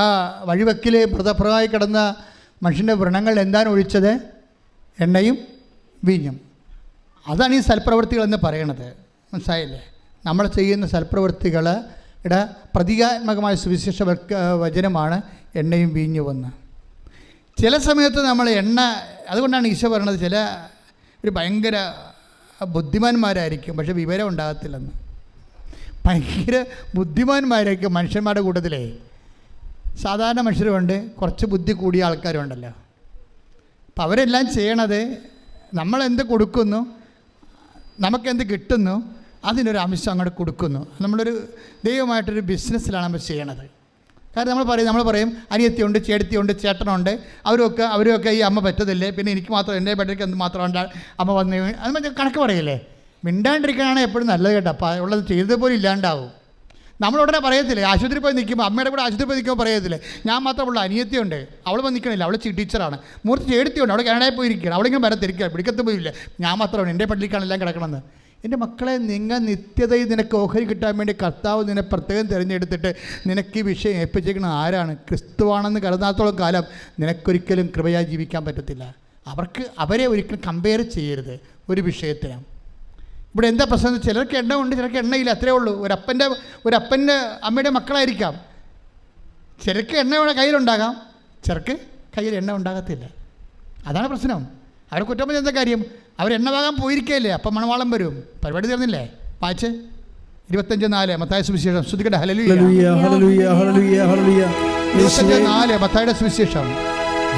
ആ വഴിവെക്കിൽ മൃതപ്രമായി കിടന്ന മനുഷ്യൻ്റെ വ്രണങ്ങൾ എന്താണ് ഒഴിച്ചത്? എണ്ണയും വീഞ്ഞും. അതാണ് ഈ സൽപ്രവൃത്തികളെന്ന് പറയണത്. മനസ്സിലായില്ലേ? നമ്മൾ ചെയ്യുന്ന സൽപ്രവൃത്തികളുടെ പ്രതീകാത്മകമായ സുവിശേഷ വചനമാണ് എണ്ണയും വീഞ്ഞുമെന്ന്. ചില സമയത്ത് നമ്മൾ എണ്ണ, അതുകൊണ്ടാണ് ഈശോ പറയണത് ചില ഒരു ഭയങ്കര ബുദ്ധിമാന്മാരായിരിക്കും പക്ഷെ വിവരം ഉണ്ടാകത്തില്ലെന്ന്. ഭയങ്കര ബുദ്ധിമാന്മാരായിരിക്കും മനുഷ്യന്മാരുടെ കൂട്ടത്തിലേ. സാധാരണ മനുഷ്യരുമുണ്ട്, കുറച്ച് ബുദ്ധി കൂടിയ ആൾക്കാരുണ്ടല്ലോ. അപ്പം അവരെല്ലാം ചെയ്യണത് നമ്മളെന്ത് കൊടുക്കുന്നു, നമുക്കെന്ത് കിട്ടുന്നു, അതിനൊരു അംശം അങ്ങോട്ട് കൊടുക്കുന്നു. നമ്മളൊരു ദൈവമായിട്ടൊരു ബിസിനസ്സിലാണ് നമ്മൾ ചെയ്യണത്. കാരണം നമ്മൾ പറയും അനിയത്തിയുണ്ട്, ചേട്ടത്തിയുണ്ട്, ചേട്ടനുണ്ട്, അവരൊക്കെ ഈ അമ്മ പറ്റത്തില്ലേ, പിന്നെ എനിക്ക് മാത്രം എൻ്റെ ബെഡർക്ക് എന്ത് മാത്രം അമ്മ വന്ന് അത് കണക്ക് പറയില്ലേ. മിണ്ടാണ്ടിരിക്കാനാണ് എപ്പോഴും നല്ലത് കേട്ടോ. അപ്പോൾ ഉള്ളത് ചെയ്തത് പോലും ഇല്ലാണ്ടാവും. നമ്മളുടനെ പറയത്തില്ലേ, ആശുപത്രി പോയി നിൽക്കുമ്പോൾ അമ്മയുടെ കൂടെ ആശുപത്രി പോയി നിൽക്കുമ്പോൾ പറയത്തില്ലേ, ഞാൻ മാത്രമുള്ള അനിയത്തിയുണ്ട്, അവൾ വന്ന് നിൽക്കണില്ല, അവൾ ടീച്ചറാണ്, മൂർത്തി ചേട്ടത്തിയുണ്ട്, അവിടെ കാനഡയിൽ പോയിരിക്കുകയാണ്, അവളിങ്ങനെ വരത്തിരിക്കുക, പിടിക്കത്ത് പോയില്ല, ഞാൻ മാത്രമാണ് എൻ്റെ പള്ളിക്കാണ് എല്ലാം കിടക്കണമെന്ന്. എൻ്റെ മക്കളെ, നിങ്ങൾ നിത്യതയിൽ നിനക്ക് ഓഹരി കിട്ടാൻ വേണ്ടി കർത്താവ് നിന്നെ പ്രത്യേകം തിരഞ്ഞെടുത്തിട്ട് നിനക്ക് ഈ വിഷയം ഏൽപ്പിച്ചിരിക്കുന്ന ആരാണ്? ക്രിസ്തുവാണെന്ന് കരുതാത്തോളം കാലം നിനക്കൊരിക്കലും കൃപയായി ജീവിക്കാൻ പറ്റത്തില്ല. അവരെ ഒരിക്കലും കമ്പയർ ചെയ്യരുത് ഒരു വിഷയത്തിന്. ഇവിടെ എന്താ പ്രശ്നം? ചിലർക്ക് എണ്ണ ഉണ്ട്, ചിലർക്ക് എണ്ണയില്ല, അത്രേ ഉള്ളൂ. ഒരപ്പൻ്റെ അമ്മയുടെ മക്കളായിരിക്കാം. ചിലർക്ക് എണ്ണ കയ്യിലുണ്ടാകാം, ചിലർക്ക് കയ്യിൽ എണ്ണ ഉണ്ടാകത്തില്ല. അതാണ് പ്രശ്നം. അവരെ കുറ്റം പറഞ്ഞ എന്താ കാര്യം? അവരെണ്ണ വാങ്ങാൻ പോയിരിക്കുകയല്ലേ, അപ്പം മണവാളം വരും. പരിപാടി തീർന്നില്ലേ? വായിച്ച് 25:4 മത്തായി സുവിശേഷം. ശ്രദ്ധിക്കട്ടെ. ഹല്ലേലൂയ ഹല്ലേലൂയ ഹല്ലേലൂയ ഹല്ലേലൂയ 25:4 മത്തായിയുടെ സുവിശേഷം.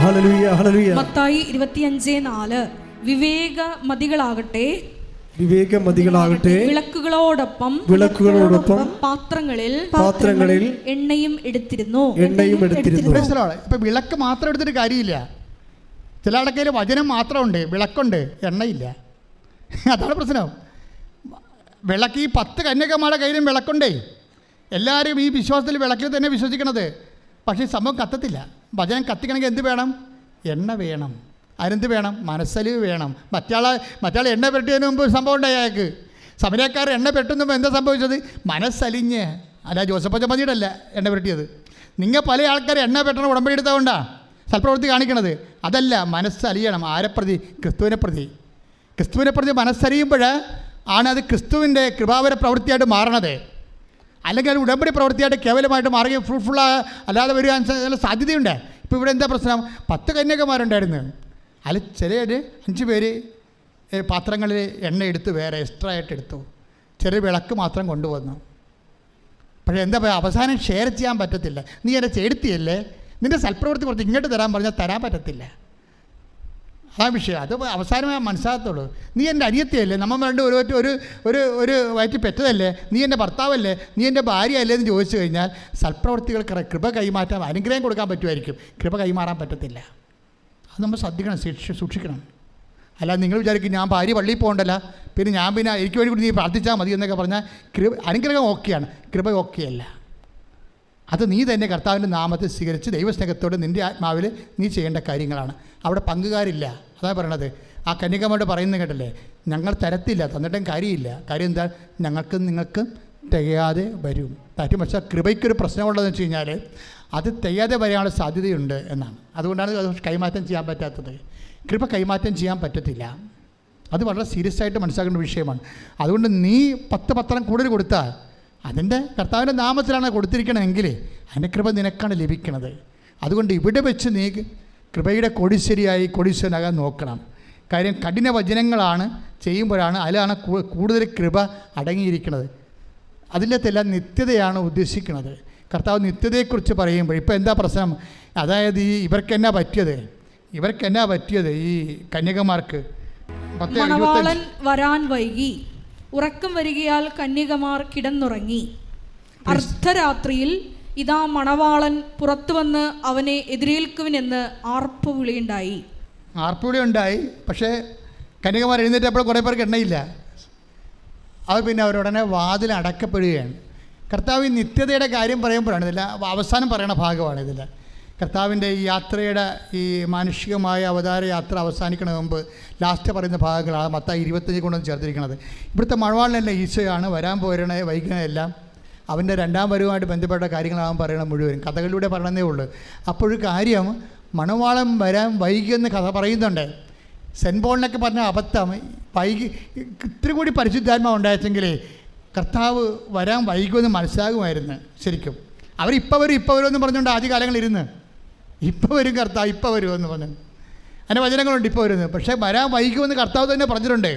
ഹല്ലേലൂയ ഹല്ലേലൂയ
മത്തായി 25:4 വിവേകമതികളാകട്ടെ വിളക്കുകളോടൊപ്പം പാത്രങ്ങളിൽ എണ്ണയും എടുത്തിരുന്നു.
ഇപ്പം വിളക്ക് മാത്രം എടുത്തിട്ട് കാര്യമില്ല. ചില ആൾക്കാർ വചനം മാത്രമുണ്ട്, വിളക്കുണ്ട്, എണ്ണയില്ല. അതാണ് പ്രശ്നം. വിളക്ക് ഈ 10 കന്യകമാരുടെ കയ്യിലും വിളക്കുണ്ടേ. എല്ലാവരും ഈ വിശ്വാസത്തിൽ വിളക്കിൽ തന്നെ വിശ്വസിക്കണത്. പക്ഷേ സംഭവം കത്തത്തില്ല. വചനം കത്തിക്കണമെങ്കിൽ എന്ത് വേണം? എണ്ണ വേണം. അതിനെന്ത് വേണം? മനസ്സലിവ് വേണം. മറ്റാൾ എണ്ണ പെരട്ടിയതിന് മുമ്പ് ഒരു സംഭവം ഉണ്ടായി. അയാൾക്ക് സമരക്കാർ എണ്ണ പെട്ടുമ്പോൾ എന്താ സംഭവിച്ചത്? മനസ്സലിഞ്ഞ്. അല്ല, ജോസഫ് മതിയിടല്ല എണ്ണ പെരട്ടിയത്. നിങ്ങൾ പല ആൾക്കാർ എണ്ണ പെട്ടണ ഉടമ്പടി എടുത്തതുകൊണ്ടാണ് സൽപ്രവൃത്തി കാണിക്കണത്. അതല്ല, മനസ്സലിയണം. ആരെ പ്രതി? ക്രിസ്തുവിനെ പ്രതി മനസ്സലിയുമ്പോൾ ആണ് അത് ക്രിസ്തുവിൻ്റെ കൃപാവര പ്രവൃത്തിയായിട്ട് മാറണത്. അല്ലെങ്കിൽ അത് ഉടമ്പടി പ്രവൃത്തിയായിട്ട് കേവലമായിട്ട് മാറുകയും ഫ്രൂട്ട്ഫുള്ളായ അല്ലാതെ വരിക സാധ്യതയുണ്ട്. ഇപ്പോൾ ഇവിടെ എന്താ പ്രശ്നം? 10 കന്യകമാരുണ്ടായിരുന്നു. അതിൽ ചിലർ 5 പേര് പാത്രങ്ങളിൽ എണ്ണ എടുത്ത് വേറെ എക്സ്ട്രാ ആയിട്ട് എടുത്തു. ചെറിയ വിളക്ക് മാത്രം കൊണ്ടുവന്നു. പക്ഷേ എന്താ പറയുക, അവസാനം ഷെയർ ചെയ്യാൻ പറ്റത്തില്ല. നീ എന്നെ ചേർത്തിയല്ലേ, നിൻ്റെ സൽപ്രവൃത്തി കുറച്ച് ഇങ്ങോട്ട് തരാൻ പറഞ്ഞാൽ തരാൻ പറ്റത്തില്ല. അതാ വിഷയം. അത് അവസാനമേ മനസ്സിലാകത്തുള്ളൂ. നീ എൻ്റെ അനിയത്തിയല്ലേ, നമ്മൾ രണ്ട് ഒരു വയറ്റിൽ പെറ്റതല്ലേ, നീ എൻ്റെ ഭർത്താവല്ലേ, നീ എൻ്റെ ഭാര്യ അല്ലേ എന്ന് ചോദിച്ചു കഴിഞ്ഞാൽ സൽപ്രവൃത്തികൾക്ക് കൃപ കൈമാറ്റാൻ, അനുഗ്രഹം കൊടുക്കാൻ പറ്റുമായിരിക്കും, കൃപ കൈമാറാൻ പറ്റത്തില്ല. അത് നമ്മൾ ശ്രദ്ധിക്കണം, സൂക്ഷിക്കണം. അല്ല, നിങ്ങൾ വിചാരിക്കും ഞാൻ ഭാര്യ പള്ളിയിൽ പോകണ്ടല്ല, പിന്നെ എനിക്ക് വേണ്ടി കൂടി നീ പ്രാർത്ഥിച്ചാൽ മതി എന്നൊക്കെ പറഞ്ഞാൽ അനുഗ്രഹം ഓക്കെയാണ്, കൃപ ഓക്കെയല്ല. അത് നീ തന്നെ കർത്താവിൻ്റെ നാമത്തെ സ്വീകരിച്ച് ദൈവസ്നേഹത്തോടെ നിൻ്റെ ആത്മാവിൽ നീ ചെയ്യേണ്ട കാര്യങ്ങളാണ്. അവിടെ പങ്കുകാരില്ല. അതാ പറയണത്. ആ കന്യകമാരോട് പറയുന്നത് കേട്ടല്ലേ, ഞങ്ങൾ തരത്തില്ല, തന്നിട്ടും കാര്യമില്ല. കാര്യം എന്താ? നിങ്ങൾക്ക് തികയാതെ വരും. താറ്റി പക്ഷേ കൃപയ്ക്കൊരു പ്രശ്നമുള്ളതെന്ന് വെച്ച് കഴിഞ്ഞാൽ അത് തികയാതെ വരാനുള്ള സാധ്യതയുണ്ട് എന്നാണ്. അതുകൊണ്ടാണ് അത് കൈമാറ്റം ചെയ്യാൻ പറ്റാത്തത്. കൃപ കൈമാറ്റം ചെയ്യാൻ പറ്റത്തില്ല. അത് വളരെ സീരിയസ് ആയിട്ട് മനസ്സിലാക്കേണ്ട വിഷയമാണ്. അതുകൊണ്ട് നീ 10 പത്രം കൂടുതൽ കൊടുത്താൽ അതിൻ്റെ കർത്താവിൻ്റെ നാമത്തിലാണ് കൊടുത്തിരിക്കണമെങ്കിൽ അതിൻ്റെ കൃപ നിനക്കാണ് ലഭിക്കുന്നത്. അതുകൊണ്ട് ഇവിടെ വെച്ച് നീ കൃപയുടെ കോടീശ്വരനാകാൻ നോക്കണം. കാര്യം കഠിന വചനങ്ങളാണ് ചെയ്യുമ്പോഴാണ് അതിലാണ് കൂടുതൽ കൃപ അടങ്ങിയിരിക്കുന്നത്. അതിലെല്ലാം നിത്യതയാണ് ഉദ്ദേശിക്കുന്നത്. കർത്താവ് നിത്യതയെക്കുറിച്ച് പറയുമ്പോൾ ഇപ്പോൾ എന്താ പ്രശ്നം? അതായത് ഇവർക്കെന്നാ പറ്റിയത് ഈ കന്യകമാർക്ക്?
മണവാളൻ വരാൻ വൈകി, ഉറക്കം വരികയാൽ കന്യകമാർ കിടന്നുറങ്ങി. അർദ്ധരാത്രിയിൽ ഇതാ മണവാളൻ പുറത്തു വന്ന് അവനെ എതിരേൽക്കുവിനെന്ന് ആർപ്പുവിളി ഉണ്ടായി. പക്ഷേ കന്യകമാർ എഴുന്നേറ്റപ്പോൾ കുറേ പേർക്ക് എണ്ണയില്ല. അവർ പിന്നെ അവരുടനെ വാതിൽ അടക്കപ്പെടുകയാണ്. കർത്താവ് നിത്യതയുടെ കാര്യം പറയുമ്പോഴാണ് ഇതില്ല, അവസാനം പറയുന്ന ഭാഗമാണ് ഇതിൽ. കർത്താവിൻ്റെ ഈ യാത്രയുടെ ഈ മാനുഷികമായ അവതാര യാത്ര അവസാനിക്കണ മുമ്പ് ലാസ്റ്റ് പറയുന്ന ഭാഗങ്ങളാണ് മത്തായി 25 കൊണ്ടൊന്ന് ചേർത്തിരിക്കുന്നത്. ഇവിടുത്തെ മണവാളനല്ല ഈശോയാണ്, വരാൻ പോരണേ വൈകണതെല്ലാം അവൻ്റെ രണ്ടാം വരവുമായിട്ട് ബന്ധപ്പെട്ട കാര്യങ്ങളാണ് പറയണം മുഴുവൻ. കഥകളിലൂടെ പറയണതേ ഉള്ളൂ. അപ്പോഴൊരു കാര്യം, മണവാളൻ വരാൻ വൈകിയെന്ന് കഥ പറയുന്നുണ്ട്. സെൻറ്റ് പോളിനൊക്കെ പറഞ്ഞ അബദ്ധം, ഇത്തിരി കൂടി പരിശുദ്ധാത്മാവ് ഉണ്ടായിരുന്നെങ്കിലേ കർത്താവ് വരാൻ വൈകുമെന്ന് മനസ്സിലാകുമായിരുന്നു ശരിക്കും. അവരിപ്പോൾ വരുമെന്ന് പറഞ്ഞുകൊണ്ട് ആദ്യകാലങ്ങളിരുന്ന് ഇപ്പോൾ വരും കർത്താവ്, ഇപ്പോൾ വരുമെന്ന് പറഞ്ഞു. അതിൻ്റെ വചനങ്ങളുണ്ട് ഇപ്പോൾ വരുന്നത്. പക്ഷേ വരാൻ വൈകുമെന്ന് കർത്താവ് തന്നെ പറഞ്ഞിട്ടുണ്ട്.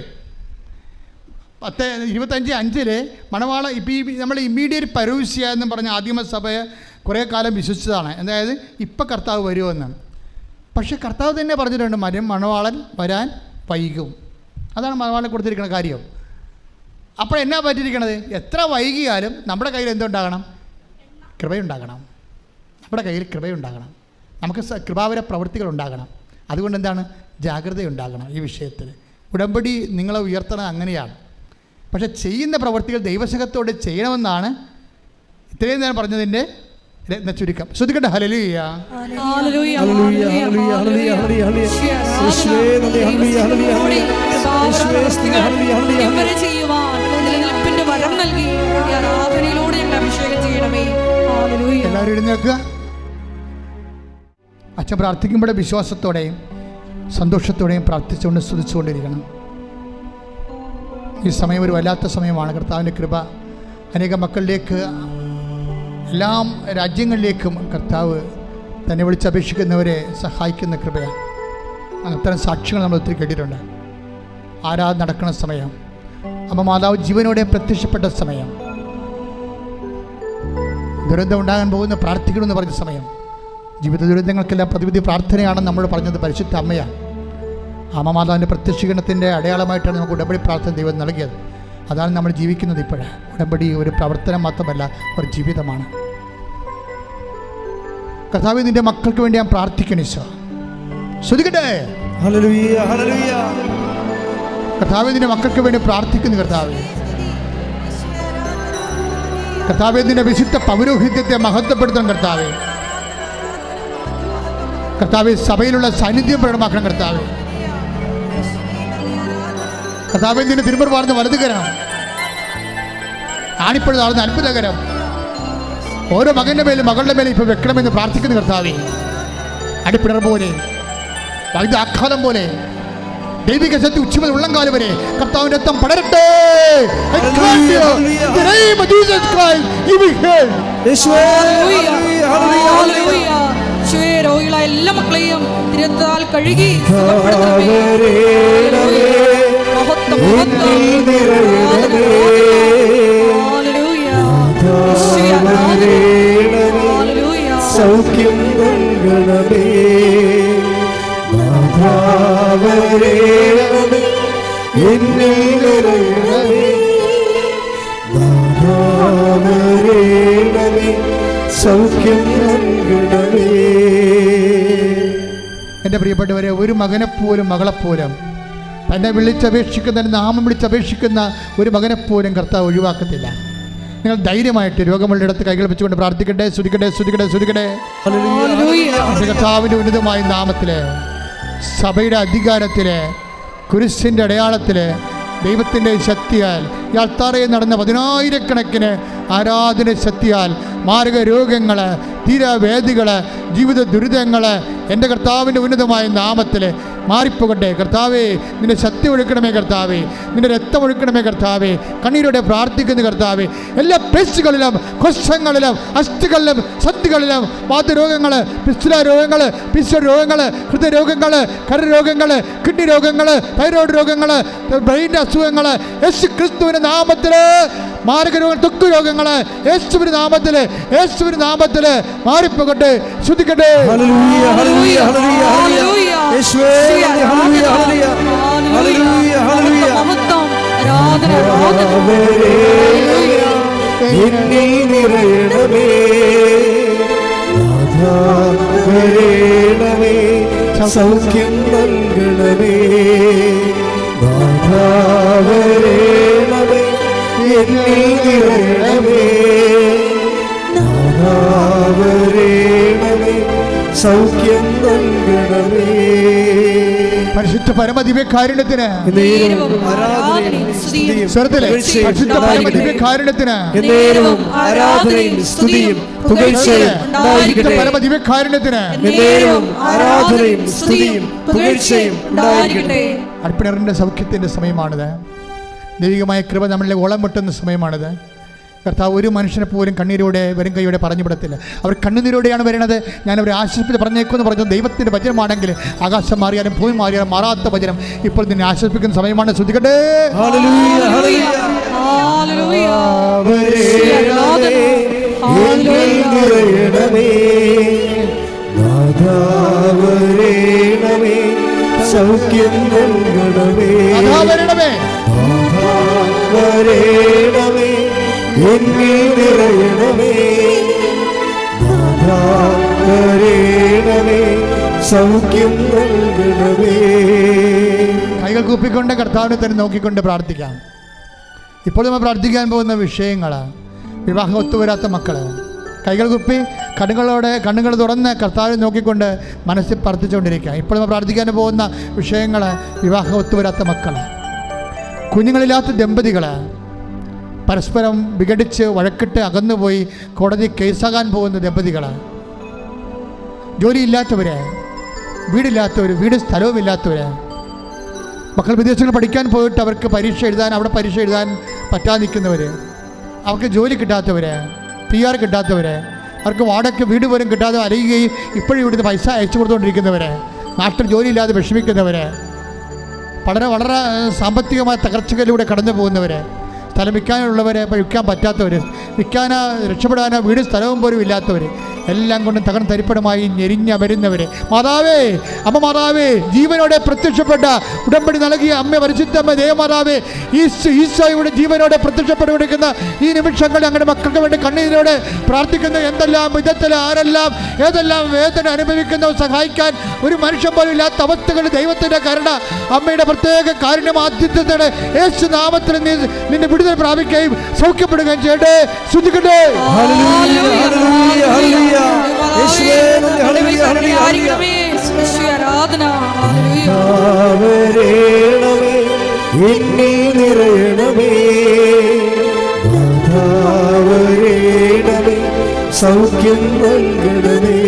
10:25 മണവാള ഇപ്പോൾ ഈ നമ്മൾ ഇമ്മീഡിയറ്റ് പരൂസ്യ എന്ന് പറഞ്ഞ ആദിമസഭയെ കുറേ കാലം വിശ്വസിച്ചതാണ്. അതായത് ഇപ്പം കർത്താവ് വരുമെന്ന്. പക്ഷേ കർത്താവ് തന്നെ പറഞ്ഞിട്ടുണ്ട് മണവാളൻ വരാൻ വൈകും. അതാണ് മണവാളനെ കൊടുത്തിരിക്കുന്ന കാര്യം. അപ്പോൾ എന്നാ പറ്റിയിരിക്കണത്? എത്ര വൈകിയാലും നമ്മുടെ കയ്യിൽ എന്തുണ്ടാകണം? കൃപയുണ്ടാകണം. നമ്മുടെ കയ്യിൽ കൃപയുണ്ടാകണം. നമുക്ക് കൃപാവര പ്രവൃത്തികൾ ഉണ്ടാകണം. അതുകൊണ്ട് എന്താണ്? ജാഗ്രതയുണ്ടാകണം ഈ വിഷയത്തിൽ. ഉടമ്പടി നിങ്ങളെ ഉയർത്തണം അങ്ങനെയാണ്. പക്ഷെ ചെയ്യുന്ന പ്രവൃത്തികൾ ദൈവസഹത്തോടെ ചെയ്യണമെന്നാണ് ഇത്രയും നേരം പറഞ്ഞതിൻ്റെ ചുരുക്കം. ശ്രദ്ധിക്കട്ടെ. ഹല്ലേലൂയ. എല്ലാവരും എഴുന്നേൽക്കുക. അച്ഛൻ പ്രാർത്ഥിക്കുമ്പോൾ വിശ്വാസത്തോടെയും സന്തോഷത്തോടെയും പ്രാർത്ഥിച്ചുകൊണ്ട് സ്തുതിച്ചുകൊണ്ടിരിക്കണം. ഈ സമയം ഒരു വല്ലാത്ത സമയമാണ്. കർത്താവിൻ്റെ കൃപ അനേകം മക്കളിലേക്ക്, എല്ലാ രാജ്യങ്ങളിലേക്കും കർത്താവ് തന്നെ വിളിച്ചപേക്ഷിക്കുന്നവരെ സഹായിക്കുന്ന കൃപയാണ്. അത്തരം സാക്ഷ്യങ്ങൾ നമ്മൾ ഒത്തിരി കേട്ടിട്ടുണ്ട്. ആരാധന നടക്കുന്ന സമയം, അമ്മ മാതാവ് ജീവനോടെ പ്രത്യക്ഷപ്പെട്ട സമയം, ദുരന്തം ഉണ്ടാകാൻ പോകുന്ന പ്രാർത്ഥിക്കണമെന്ന് പറഞ്ഞ സമയം, ജീവിത ദുരന്തങ്ങൾക്കെല്ലാം പ്രതിവിധി പ്രാർത്ഥനയാണെന്ന് നമ്മൾ പറഞ്ഞത് പരിശുദ്ധ അമ്മയാണ്. അമ്മ മാതാവിൻ്റെ പ്രത്യക്ഷീകരണത്തിൻ്റെ അടയാളമായിട്ടാണ് നമുക്ക് ഉടമ്പടി പ്രാർത്ഥന ദൈവം നൽകിയത്. അതാണ് നമ്മൾ ജീവിക്കുന്നത് ഇപ്പോൾ. ഉടമ്പടി ഒരു പ്രവർത്തനം മാത്രമല്ല, ഒരു ജീവിതമാണ്. കർത്താവേ, നിന്റെ മക്കൾക്ക് വേണ്ടി ഞാൻ പ്രാർത്ഥിക്കണം. ഈശോ ശ്രദ്ധിക്കട്ടെ. കർത്താവേ, നിന്റെ മക്കൾക്ക് വേണ്ടി പ്രാർത്ഥിക്കുന്നു. കർത്താവേ, നിന്റെ വിശുദ്ധ പൗരോഹിത്യത്തെ മഹത്വപ്പെടുത്തണം. കർത്താവേ, സഭയിലുള്ള സാന്നിധ്യം പ്രകടമാക്കണം. കർത്താവേ, നിന്റെ തിരുമുറി വാർന്ന വലതുകരം, ആണിപ്പഴുത് ആർന്ന അത്ഭുതകരം ഓരോ മകൻ്റെ മേലും മകളുടെ മേലും ഇപ്പോൾ വെക്കണമെന്ന് പ്രാർത്ഥിക്കുന്നു. കർത്താവേ, അടിപ്പിണർ പോലെ, വൈദ്യാഘാതം പോലെ, ദൈവിക ശക്തി ഉച്ചമുതൽ ഉള്ളംകാലം വരെ കർത്താവിന്റെ രക്തം പടരട്ടെ. രോഗികളായ എല്ലാ മക്കളെയും തിരുത്താൽ കഴുകി
സൗഖ്യം നൽകണമേ.
എൻ്റെ പ്രിയപ്പെട്ടവരെ, ഒരു മകനെപ്പോലും മകളെപ്പോലും തന്നെ വിളിച്ചപേക്ഷിക്കുന്ന, നാമം വിളിച്ചപേക്ഷിക്കുന്ന ഒരു മകനെപ്പോലും കർത്താവ് ഒഴിവാക്കത്തില്ല. നിങ്ങൾ ധൈര്യമായിട്ട് രോഗമുള്ളിടത്ത് കൈകൾ വെച്ചുകൊണ്ട് പ്രാർത്ഥിക്കട്ടെ. സ്തുതിക്കട്ടെ. കർത്താവിൻ്റെ ഉന്നതമായ നാമത്തില്, സഭയുടെ അധികാരത്തില്, കുരിശിൻ്റെ അടയാളത്തില്, ദൈവത്തിൻ്റെ ശക്തിയാൽ ഈ അൾത്താറയിൽ നടന്ന 10,000-കണക്കിന് ആരാധന ശക്തിയാൽ മാരക രോഗങ്ങൾ, തീരാവേദികൾ, ജീവിത ദുരിതങ്ങൾ എൻ്റെ കർത്താവിൻ്റെ ഉന്നതമായ നാമത്തിൽ മാറിപ്പോകട്ടെ. കർത്താവേ, നിന്റെ ശക്തി ഒഴുക്കണമേ. കർത്താവേ, നിന്റെ രക്തം ഒഴുക്കണമേ. കർത്താവേ, കണ്ണീരോടെ പ്രാർത്ഥിക്കുന്ന കർത്താവേ, എല്ലാ പേശുകളിലും, കൊശങ്ങളിലും, അസ്ഥികളിലും, സന്ധികളിലും വാതരോഗങ്ങൾ, പിസ്തുല രോഗങ്ങൾ, പിസ്വ രോഗങ്ങൾ, ഹൃദയരോഗങ്ങൾ, കരരോഗങ്ങൾ, കിഡ്നി രോഗങ്ങൾ, തൈറോയ്ഡ് രോഗങ്ങൾ, ബ്രെയിൻ്റെ അസുഖങ്ങൾ യേശു ക്രിസ്തുവിൻ്റെ നാമത്തിൽ മാരകരോഗങ്ങൾ, ത്വക്ക് രോഗങ്ങൾ യേശുവിന്റെ നാമത്തില്, യേശുവിന്റെ നാമത്തില് മാറിപ്പോകട്ടെ. ശ്രദ്ധിക്കട്ടെ.
ഹല്ലേലൂയ, ഹല്ലേലൂയ, ഹല്ലേലൂയ, യേശുവേ ഹല്ലേലൂയ, ഹല്ലേലൂയ, ഹല്ലേലൂയ, ഹല്ലേലൂയ. എന്നിൽ നിറയണമേ നാഥാ, വരേണമേ സൗഖ്യം നൽകണമേ നാഥാ, വരേണമേ എന്നിൽ നിറയണമേ നാഥാ, വരേണമേ സൗഖ്യം നൽകണമേ.
പരിശുദ്ധ പരമദിവ്യകാരുണ്യത്തിന് പരിശുദ്ധ പരമദിവ്യകാരുണ്യത്തിന്
ആരാധനയും സ്തുതിയും പുകഴ്ചയും ഉണ്ടായിരിക്കട്ടെ.
പരമദിവ്യകാരുണ്യത്തിന്
ആരാധനയും സ്തുതിയും പുകഴ്ചയും ഉണ്ടായിരിക്കട്ടെ.
അർപ്പണറിന്റെ സൗഖ്യത്തിന്റെ സമയമാണിത്. ദൈവികമായ കൃപ നമ്മളിലെ ഓളം വെട്ടുന്ന സമയമാണിത്. കർത്താവ് ഒരു മനുഷ്യനെ പോലും കണ്ണീരോടെ വരും കൈയോടെ പറഞ്ഞു വിടത്തില്ല. അവർ കണ്ണുനീരോടെയാണ് വരുന്നത്. ഞാൻ അവരെ ആശ്വസിപ്പിച്ച് പറഞ്ഞേക്കുമെന്ന് പറഞ്ഞു. ദൈവത്തിൻ്റെ വചനമാണെങ്കിൽ ആകാശം മാറിയാലും ഭൂമി മാറിയാലും മാറാത്ത വചനം ഇപ്പോൾ നിന്നെ ആശ്വസിപ്പിക്കുന്ന സമയമാണ്. ശ്രദ്ധിക്കട്ടെ.
സൗഖ്യം നൽകണമേ വരേണമേ എന്നിൽ നിറയണമേ നാഥാ, വരേണമേ സൗഖ്യം നൽകണമേ.
കൈകൾ കൂപ്പിക്കൊണ്ട് കർത്താവിനെ തന്നെ നോക്കിക്കൊണ്ട് പ്രാർത്ഥിക്കാം. ഇപ്പോൾ നമ്മൾ പ്രാർത്ഥിക്കാൻ പോകുന്ന വിഷയങ്ങൾ വിവാഹം ഒത്തുവരാത്ത മക്കൾ. കൈകൾ കുപ്പി കണ്ണുകൾ തുറന്ന് കർത്താവിനെ നോക്കിക്കൊണ്ട് മനസ്സിൽ പ്രാർത്ഥിച്ചുകൊണ്ടിരിക്കുക. ഇപ്പോൾ നമ്മൾ പ്രാർത്ഥിക്കാൻ പോകുന്ന വിഷയങ്ങൾ വിവാഹം ഒത്തുവരാത്ത മക്കൾ, കുഞ്ഞുങ്ങളില്ലാത്ത ദമ്പതികൾ, പരസ്പരം വിഘടിച്ച് വഴക്കിട്ട് അകന്നുപോയി കോടതി കേസാകാൻ പോകുന്ന ദമ്പതികൾ, ജോലിയില്ലാത്തവർ, വീടില്ലാത്തവർ, വീട് സ്ഥലവുമില്ലാത്തവർ, മക്കൾ വിദേശങ്ങൾ പഠിക്കാൻ പോയിട്ട് അവർക്ക് പരീക്ഷ എഴുതാൻ പറ്റാതെ നിൽക്കുന്നവർ, അവർക്ക് ജോലി കിട്ടാത്തവർ, PR കിട്ടാത്തവർ, അവർക്ക് വാടക വീട് പോലും കിട്ടാതെ അലയുകയും ഇപ്പോഴും ഇവിടുന്ന് പൈസ അയച്ചു കൊടുത്തുകൊണ്ടിരിക്കുന്നവർ, നാട്ടിൽ ജോലിയില്ലാതെ വിഷമിക്കുന്നവർ, വളരെ സാമ്പത്തികമായ തകർച്ചകളിലൂടെ കടന്നു പോകുന്നവർ, സ്ഥലം വിൽക്കാനുള്ളവരെ വിൽക്കാൻ പറ്റാത്തവർ, രക്ഷപ്പെടാനോ വീട് സ്ഥലവും പോലും ഇല്ലാത്തവർ, എല്ലാം കൊണ്ടും തകർന്ന് തരിപ്പണമായി ഞെരിഞ്ഞമരുന്നവർ, മാതാവേ, അമ്മ മാതാവേ, ജീവനോടെ പ്രത്യക്ഷപ്പെട്ട ഉടമ്പടി നൽകിയ അമ്മ പരിശുദ്ധമ്മ ദേവമാതാവേ, ഈശോയുടെ ജീവനോടെ പ്രത്യക്ഷപ്പെട്ടുകൊണ്ടിരിക്കുന്ന ഈ നിമിഷങ്ങൾ ഞങ്ങളുടെ മക്കൾക്ക് വേണ്ടി കണ്ണീരോടെ പ്രാർത്ഥിക്കുന്ന എന്തെല്ലാം വിധത്തിൽ ആരെല്ലാം ഏതെല്ലാം വേദന അനുഭവിക്കുന്നവർ സഹായിക്കാൻ ഒരു മനുഷ്യൻ പോലും ഇല്ലാത്ത അവസ്ഥകളിൽ ദൈവത്തിൻ്റെ കരുണ, അമ്മയുടെ പ്രത്യേക കാരുണ്യമാധ്യത്തോടെ യേശു നാമത്തിൽ നിന്നെ വിടുതൽ പ്രാപിക്കുകയും സൗഖ്യപ്പെടുകയും ചെയ്യട്ടെ. ശ്രദ്ധിക്കട്ടെ.
സൗഖ്യം നൽകണമേ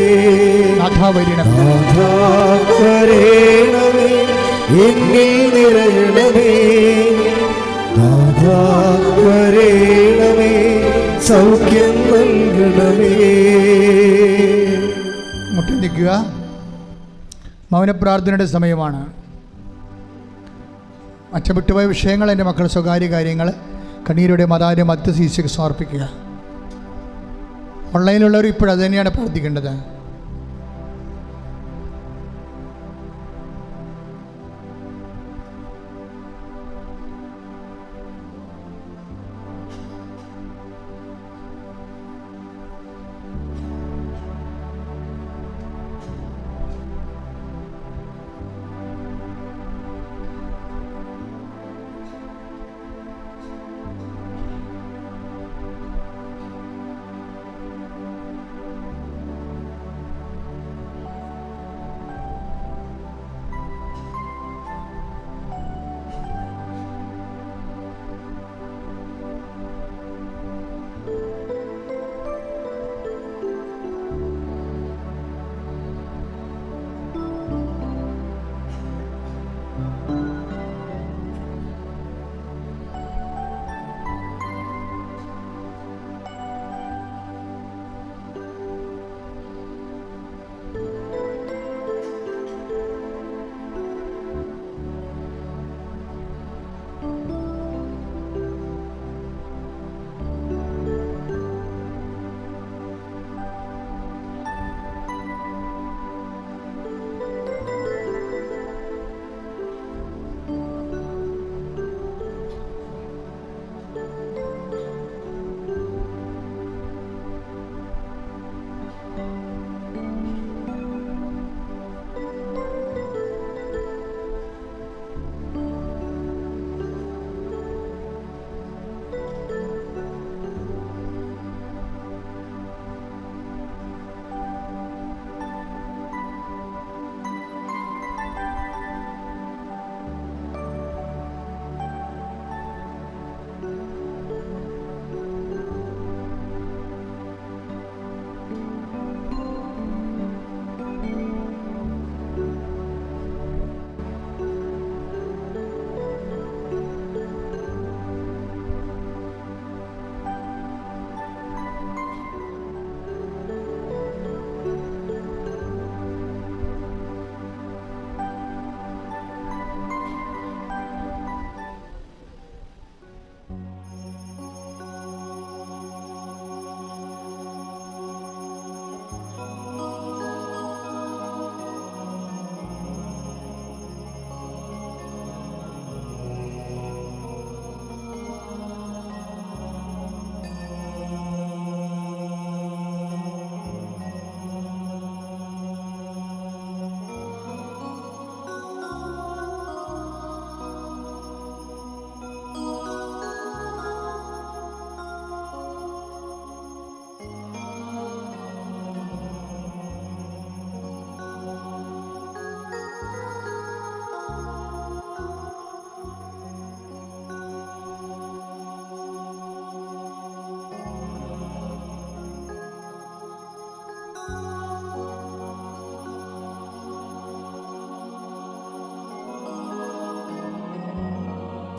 വരേണമേ എന്നിൽ നിറയണമേ വരേണമേ സൗഖ്യം നൽകണമേ.
മുട്ടി നിൽക്കുക. മൗനപ്രാർത്ഥനയുടെ സമയമാണ്. അച്ചവിട്ടുപോയ വിഷയങ്ങൾ, എൻ്റെ മക്കളുടെ സ്വകാര്യ കാര്യങ്ങൾ കണ്ണീരുടെ മതാന്റെ മധ്യശീശയ്ക്ക് സമർപ്പിക്കുക. ഓൺലൈനിലുള്ളവർ ഇപ്പോഴും അത് തന്നെയാണ് പ്രാർത്ഥിക്കേണ്ടത്.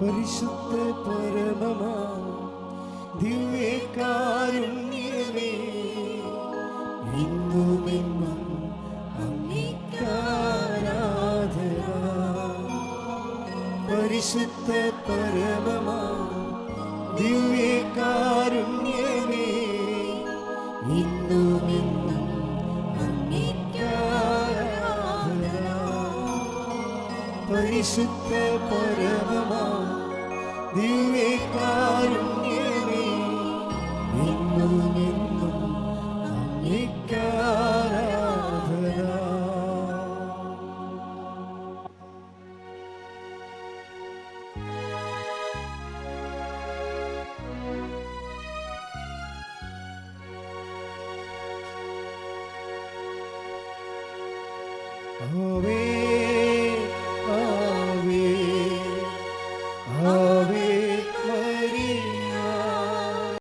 പരിശുദ്ധ പരമമാ ദിവ്യകാരുണ്യമേ, ഇന്നുമെന്നും അങ്ങേക്കാരാധന. പരിശുദ്ധ പരമമാ ദിവ്യകാരുണ്യമേ, ഇന്നുമെന്നും അങ്ങേക്കാരാധന. പരിശുദ്ധ പരമമാ ദിവ്യകാരുണ്യമേ, ഇന്നുമെന്നും അങ്ങേക്കാരാധന. ആവേ